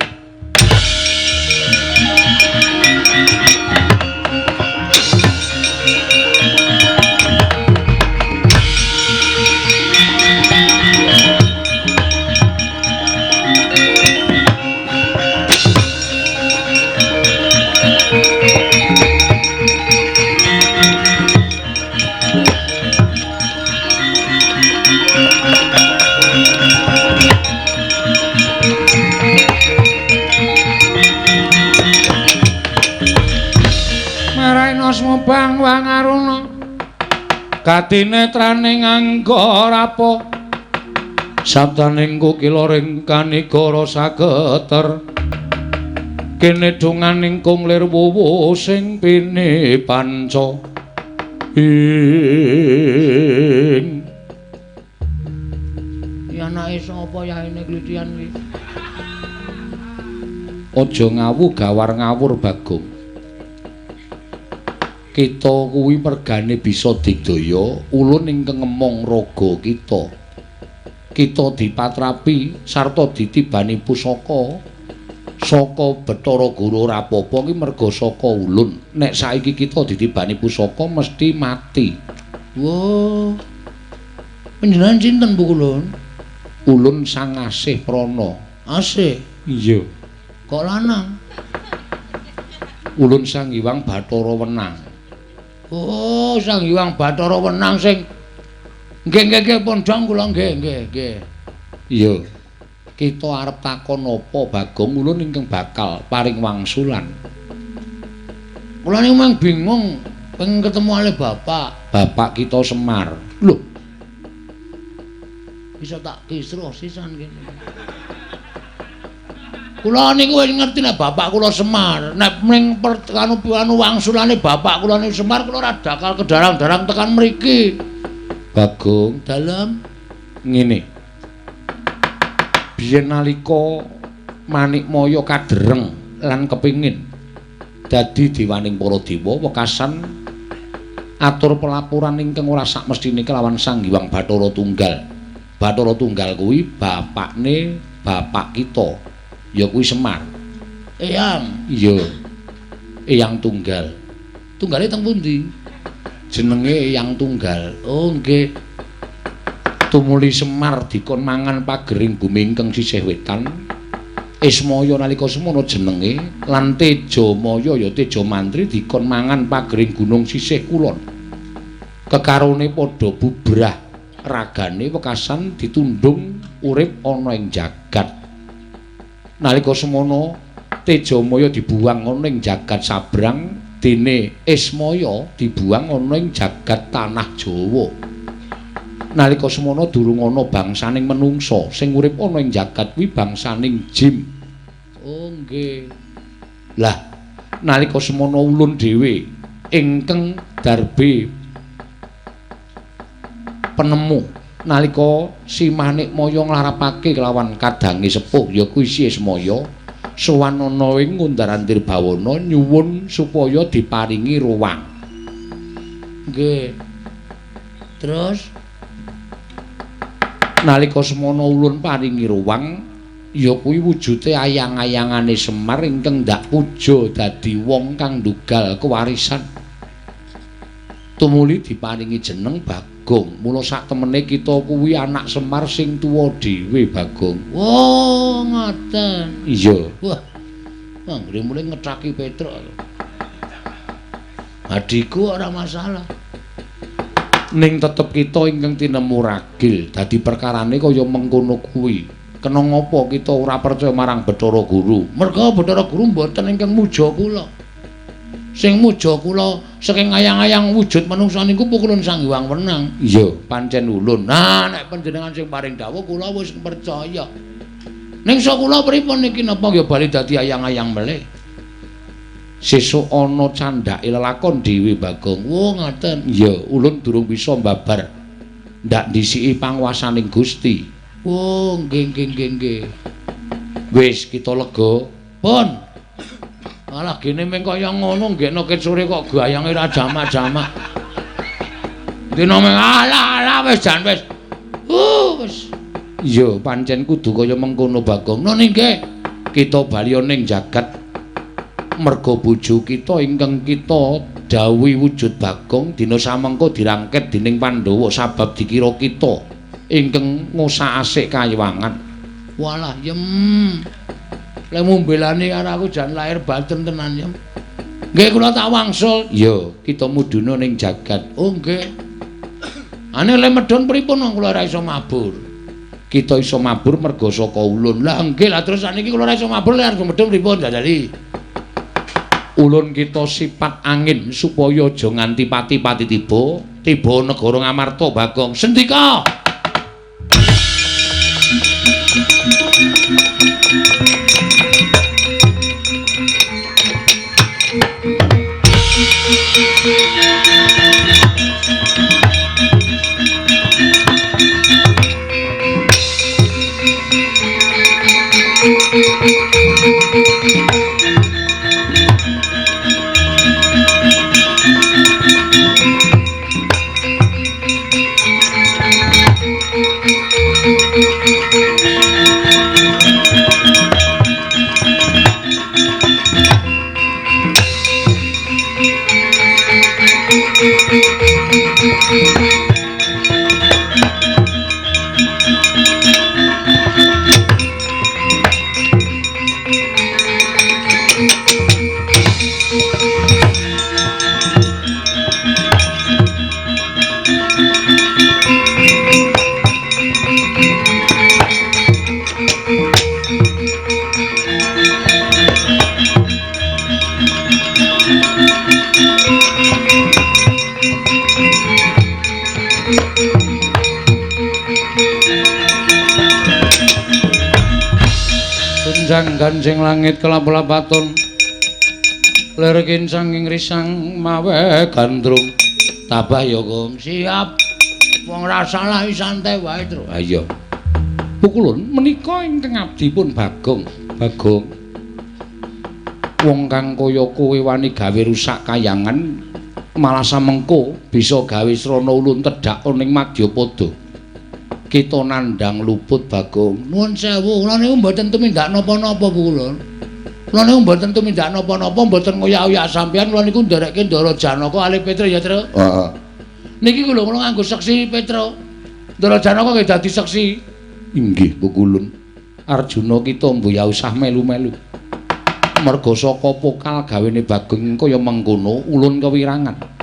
[SPEAKER 3] Raenos mubang wangaruna katinetraning angga rapo sabdaning kukiloring kanigara sageter kene donganing kunglir wuwu sing pine panca ing anake sapa yaene klitian iki aja ngawu gawar ngawur Bagong kita kuwi mergane bisa digdaya ulun ingkang ngemong raga kita dipatrapi sarta ditibani pusaka saka Bathara Guru ora apa-apa iki merga saka ulun nek saiki kita ditibani pusaka mesti mati. Wo panjenengan sinten Bu Kulun? Ulun Sang Asih Prana. Asih? Iya. Kok lanang? Ulun Sang Hyang Bathara Wenang. Oh, Sang Hyang Bathara Wenang sing nggih pondhong kula nggih. Iya. Kita arep takon apa Bagong ulun ingkang bakal paring wangsulan. Kula niku mung bingung pengen ketemu ale bapak kita Semar. Lho. Bisa tak kisruh sisan kene. Kula niku wis ngerti nek bapak kula Semar, nek ning anu wangsulane bapak kula niku Semar kula ora dakal kedarang-darang tekan mriki. Bagong, dalem ngene. Biyen nalika Manikmaya kadereng lan kepingin dadi dewaning para dewa wekasan atur pelaporan ingkang ora sak mestine kelawan Sang Hyang Bathara Tunggal. Bathara Tunggal kuwi bapakne bapak kita. Ya kuwi Semar. Eyang. Iya. Eyang Tunggal. Tunggale teng pundi? Jenenge Eyang Tunggal. Oh, nggih. Tumuli Semar dikon mangan pagering bumi ingkang sisih wetan. Ismaya nalika semono jenenge lan Tejamaya ya Teja Mantri dikon mangan pagering gunung sisih kulon. Kekarone padha bubrah ragane wekasan ditundung urip ana ing jagat. Nalika semono Tejamaya dibuang ana ing jagat sabrang dene Ismaya dibuang ana ing jagat tanah Jawa. Nalika semono durung ana bangsaning menungsa sing urip ana ing jagat kuwi bangsaning jin. Oh nggih. Lah nalika semono ulun dhewe ingkang darbe penemu nalika si Manikmaya nglarapake kelawan kadange sepuh ya kuwi si Ismaya sowan ana ing Ngundaran Tirbawana nyuwun supaya diparingi ruwang. Nggih. Terus nalika semono ulun paringi ruwang ya kuwi wujude ayang-ayangane Semar ingkang ndak puja dadi wong kang ndugal kewarisan. Tumuli diparingi jeneng Bagong. Mula sak temene kita kuwi anak Semar sing tuwa dhewe Bagong. Oh, ngoten. Iya. Wah. Anggere mulai ngetraki Petruk. Adikku ora masalah. Ning tetep kita ingkang tinemu ragil dadi perkarane kaya mengkono kuwi. Kena ngapa kita ora percaya marang Bathara Guru? Merga Bathara Guru mboten ingkang muja kula. Sing muja kula saking ayang-ayang wujud manungsa niku pukulun Sang Hyang Wenang. Iya, pancen ulun. Nah, nek panjenengan sing paring dawuh kula wis percaya. Ning sakula pripun niki napa ya bali dadi ayang-ayang melih? Sesuk ana candhake lelakon dhewe Bagong. Oh, ngoten. Iya, ulun durung bisa mbabar. Ndak ndisiki panguwasaning Gusti. Oh, nggih. Wis kita lega. Pun. Malah gene meng kaya ngono nggekno ket sore kok gayange ra jamak-jamak. Dina meng ala wis jan wis. Wis. Iya, pancen kudu kaya mengkono Bagong. No nggih. Kita bali ning jagat merga bojo kita ingkang kita dawuhi wujud Bagong dina samengko dirangket dening Pandhawa sabab dikira kita ingkang ngosakasik kayiwangan. Walah yem. Lek mbelani karo aku jan lahir batin tenan yem. Nggih kula tak wangsul. Iya, kita mudhuna ning jagat. Oh nggih. Ane le medhon pripun wong kula ora iso mabur. Kita iso mabur merga saka ulun. Lah nggih lah terus saniki kula ora iso mabur lek arep medhon pripun dadali. Ulun kita sipat angin supaya aja nganti pati-pati tiba negara Ngamarta Bagong. Sendika. Ganjing langit kelap-lapaton lir kincang risang mawe gandrung tabah ya Kong siap wong rasa lah santai wae tru ayo pukulun menika ingkang abdi pun Bagong wong kang kaya kowe wani gawe rusak kayangan malah samengko bisa gawe srana ulun tedhak ning Madyapada kita nandang luput Bagong. Nuwun sewu, kula niku mboten tumindak napa-napa kula. Kula niku mboten tumindak napa-napa, mboten ngoyak-oyak sampeyan, kula niku nderekke Ndara Janaka Ali Petra ya, Tru. Heeh. Niki kula nganggo seksi Petra. Ndara Janaka nggih dadi seksi. Inggih, Bu Kulun. Arjuna kita mboya usah melu-melu. Merga saka pokal gawene Bagong kaya mengkono ulun kewirangan.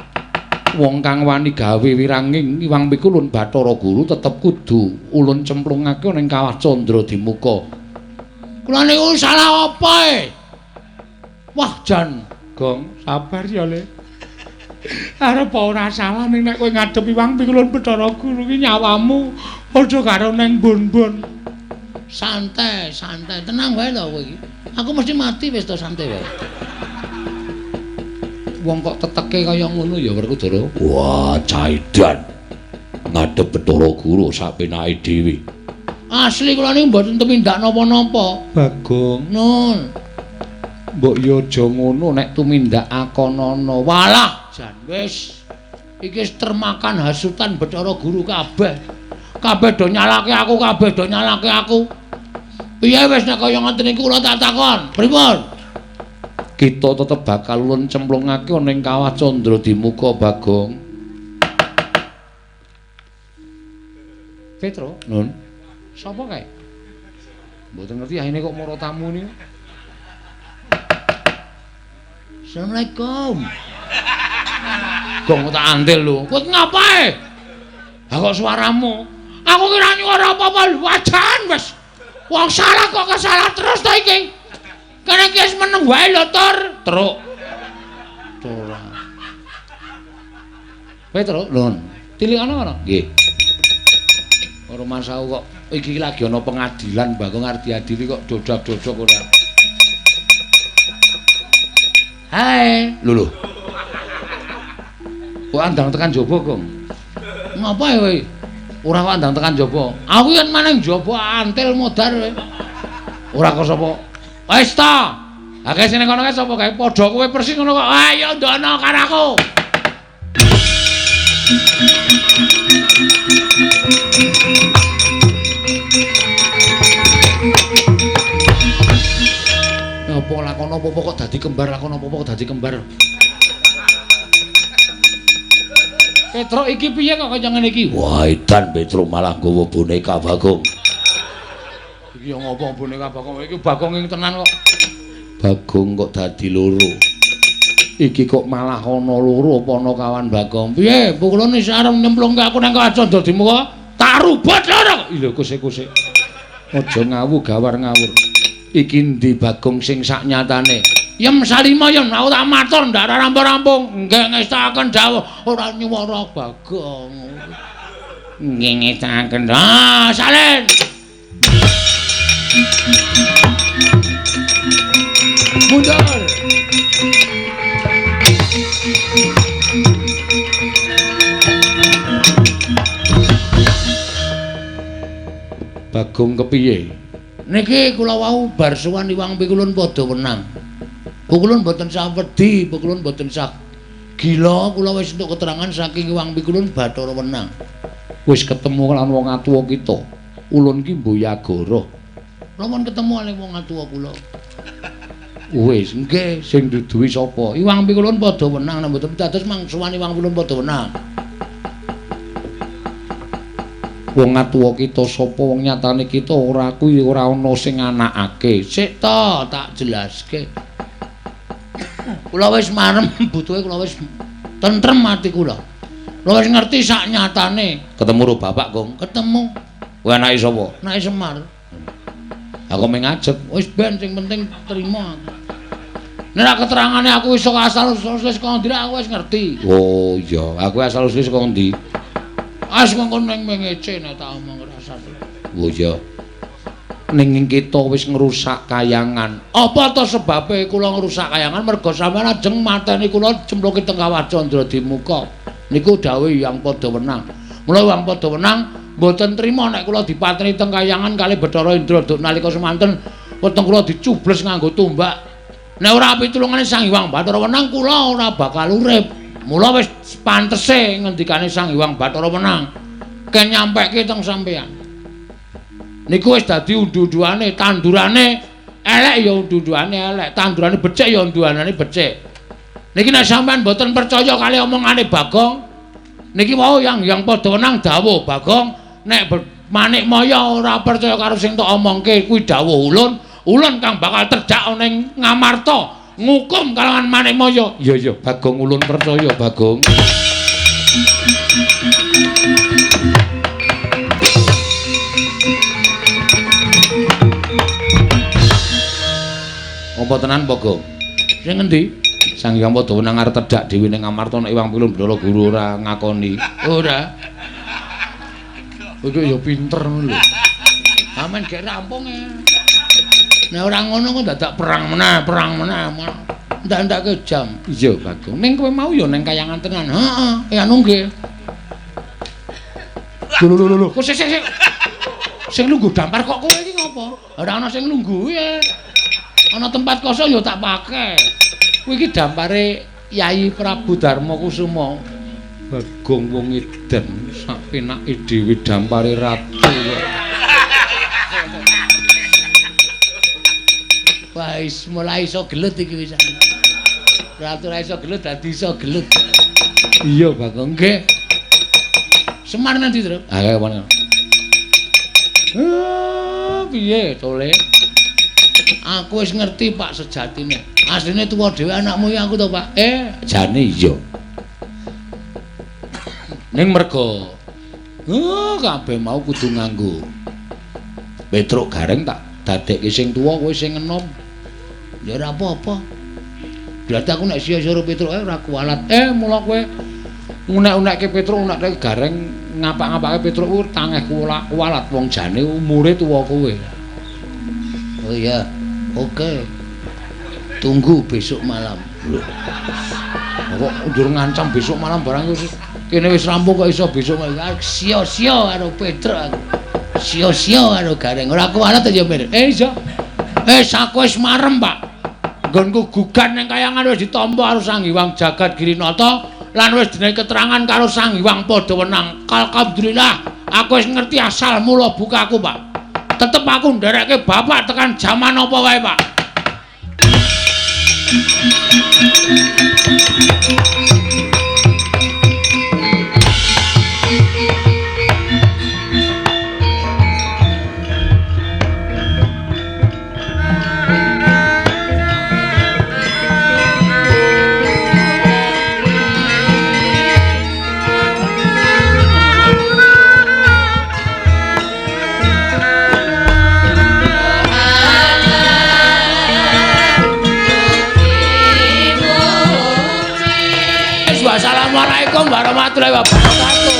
[SPEAKER 3] Wong kang wani gawe wiranging Iwang Pikulun Bathara Guru tetep kudu ulun cemplungake ning Kawah Candra Dimuka. Kula niku salah apa e? Wah jan, Gong, sabar ya Le. Arep ora salah ning nek kowe ngadep Iwang Pikulun Bathara Guru ki nyawamu aja karo neng bon-bon. Santai, tenang wae lho kowe iki. Aku mesti mati wis to santai wae. Wong kok teteke kaya ngono ya Werkudara. Wah, caidan. Ngadep Bathara Guru sapenake dhewe. Asli kula niku mboten tumindak napa-napa. Bagong. Nun. Mbok ya aja ngono nek tumindak akonana. Walah, jan wis. Iki termakan hasutan Bathara Guru kabeh. Kabeh do nyalake aku. Piye wis nek kaya ngoten iki kula tak takon. Pripun? Kita tetep bakal ulun cemplungake ning Kawah Candra Dimuka Bagong. Petro, Nun. Sapa kae? Mboten ngerti aine kok mara tamu niku. Assalamualaikum. Gong tak andel lho. Kowe ngapae? Ha kok suaramu? Aku kira nyuara apa-apa wajan wis. Wong salah kok kesalah terus ta iki? Karena kias meneng wae lho Tor. Truk. Tora. Petro, Nun. Tilikane ana? Nggih. Ora masau kok iki lagi ana pengadilan Bagong arep diadili kok dodok-dodok ora. Hai. Lho. Kok andang tekan jaba, Gong? Ngapa kowe? Ora kok andang tekan jaba. Aku yen maneng jaba antil modar kowe. Ora kok sapa? Wis ta. Akeh sing kono kae sapa kae padha kowe persis ngono kok. Ayo ndono karo aku. Apa lakon apa-apa kok dadi kembar, lakon apa-apa kok dadi kembar. Petro iki piye kok kaya ngene iki? Wah, edan Petro malah nggawa boneka Bagong. Iki yo ngopo boneka Bagong? Iki Bagong ing tenan kok. Bagong kok dadi loro. Iki kok malah ana loro apa ana kawan Bagong. Piye? Pukulane wis arep nyemplungke aku nang Kawah Candra Dimuka. Tak rubat lho. Lho kusik-kusik. Aja ngawu gawar ngawur. Iki ndi Bagong sing saknyatane?
[SPEAKER 1] Yem salima yen aku tak matur ndak rampung-rampung. Nggih ngestaken dawuh ora nyuwara Bagong. Nggih ngestaken. Ah, salin. Mundur.
[SPEAKER 3] Bagong kepiye?
[SPEAKER 1] Niki kula wau bar sowan Iwang Pikulun padha wenang. Pikulun boten sah wedi, Pikulun boten sah gila, kula wis entuk keterangan saking Iwang Pikulun Bathara Wenang.
[SPEAKER 3] Wis ketemu lan wong atuwa kita. Ulun ki Mboyagara.
[SPEAKER 1] Lamun ketemu kali wong atuwa kula.
[SPEAKER 3] Wis nggih sing duduhi sapa?
[SPEAKER 1] Iwang Pikulun padha wenang nek mboten dados mangsuwan Iwang Pikulun padha wenang.
[SPEAKER 3] Wong atuwa kita sapa? Wong nyatane kita ora kuwi ora ana sing anakake.
[SPEAKER 1] Sik to tak jelaske. Kula wis marem butuhe kula wis tentrem ati kula. Kula wis ngerti sak nyatane.
[SPEAKER 3] Ketemu karo bapak, Gong.
[SPEAKER 1] Ketemu.
[SPEAKER 3] Kowe anake sapa?
[SPEAKER 1] Anake Semar.
[SPEAKER 3] Aku mengajak.
[SPEAKER 1] Wis ben sing penting terima. Nek keterangane aku iso asal usul saka ndi aku wis ngerti.
[SPEAKER 3] Oh iya, aku asal usul saka ndi?
[SPEAKER 1] As mengkon ning mengece nek tak omong rasa.
[SPEAKER 3] Oh iya. Ning kita wis ngrusak kayangan.
[SPEAKER 1] Apa to sebabe kula ngrusak kayangan merga sampeyan ajeng mateni kula cemplungke teng Kawah Candra Dimuka. Niku dawuh yang padha wenang. Mula wong padha wenang mboten trima nek kula dipateni teng kayangan kali Bathara Indraduk nalika semanten weteng kula dicubles nganggo tombak. Nek ora pitulungane Sang Hyang Bathara Wenang kula ora bakal urip. Mula wis pantese ngendikane Sang Hyang Bathara Wenang ken nyampeke teng sampeyan. Niku wis dadi undu-unduane, tandurane elek ya undu-unduane elek, tandurane becik ya unduanane becik. Niki nek sampean mboten percaya kali omongane Bagong, niki wau yang padha wenang dawuh Bagong, nek Manik Maya ora percaya karo sing tok omongke kuwi dawuh ulun, ulun kang bakal terjak ning Ngamarta ngukum kalangan Manik Maya.
[SPEAKER 3] Iya iya, Bagong ulun percaya, Bagong. Apa tenan Bagong?
[SPEAKER 1] Sing endi?
[SPEAKER 3] Sang Hyang Padhawenang arep terjak dhewe ning Ngamarta nek Iwang Pikulun Bathara Guru ora ngakoni.
[SPEAKER 1] Ora.
[SPEAKER 3] Iku ya pinter ngono lho.
[SPEAKER 1] Amen gek rampung ya. Nek ora ngono kok dadak perang meneh. Ndak-ndake jam.
[SPEAKER 3] Iya, Bagong. Ning kowe mau ya ning kayangan tenan.
[SPEAKER 1] Heeh, ya nunggih.
[SPEAKER 3] Lho.
[SPEAKER 1] Kok sik. Sing lungguh dampar kok kowe iki ngopo? Ora ana sing lungguh ya. Ana tempat kosong ya tak pake.
[SPEAKER 3] Kuwi iki dampare Yai Prabu Darma Kusuma. Bagong wong edan sak penake dhewe dampare ratu.
[SPEAKER 1] Wis mulai iso gelut iki wis. Ratu ra iso gelut dadi iso gelut.
[SPEAKER 3] Iya, Bagong.
[SPEAKER 1] Nggih. Semar nanti, Tru?
[SPEAKER 3] Ah, kene.
[SPEAKER 1] Piye, Tole? Aku wis ngerti Pak sejatine. Asline tuwa dhewe anakmu iki aku to, Pak.
[SPEAKER 3] Jane iya. Ning merga kabeh mau kudu nganggo Petruk Gareng tak dadekke sing tuwa kowe sing enom.
[SPEAKER 1] Ya ora apa-apa. Berarti aku nek sia-sia Petruk ora kualat.
[SPEAKER 3] Mula kowe unek-unekke Petruk, unekke Gareng, ngapak-ngapake Petruk ku tangeh kualat wong jane umure tuwa kowe.
[SPEAKER 1] Oh iya. Oke. Tunggu besok malam.
[SPEAKER 3] Kok ndur ngancam besok malam barang wis kene wis rampung kok iso besok malam.
[SPEAKER 1] Sia-sia karo Petruk aku. Sia-sia karo Gareng. Ora kualat ya, Mir.
[SPEAKER 3] Iya.
[SPEAKER 1] Aku wis marem, Pak. Nggonku gugat ning kayangan wis ditampa karo Sang Hyang Jagat Girinata lan wis dinehi keterangan karo Sang Hyang Padhawenang. Alhamdulillah, aku wis ngerti asal mula bukaku, Pak. Tetep aku nderekke bapak tekan jaman apa wae, Pak. Wassalamualaikum warahmatullahi wabarakatuh.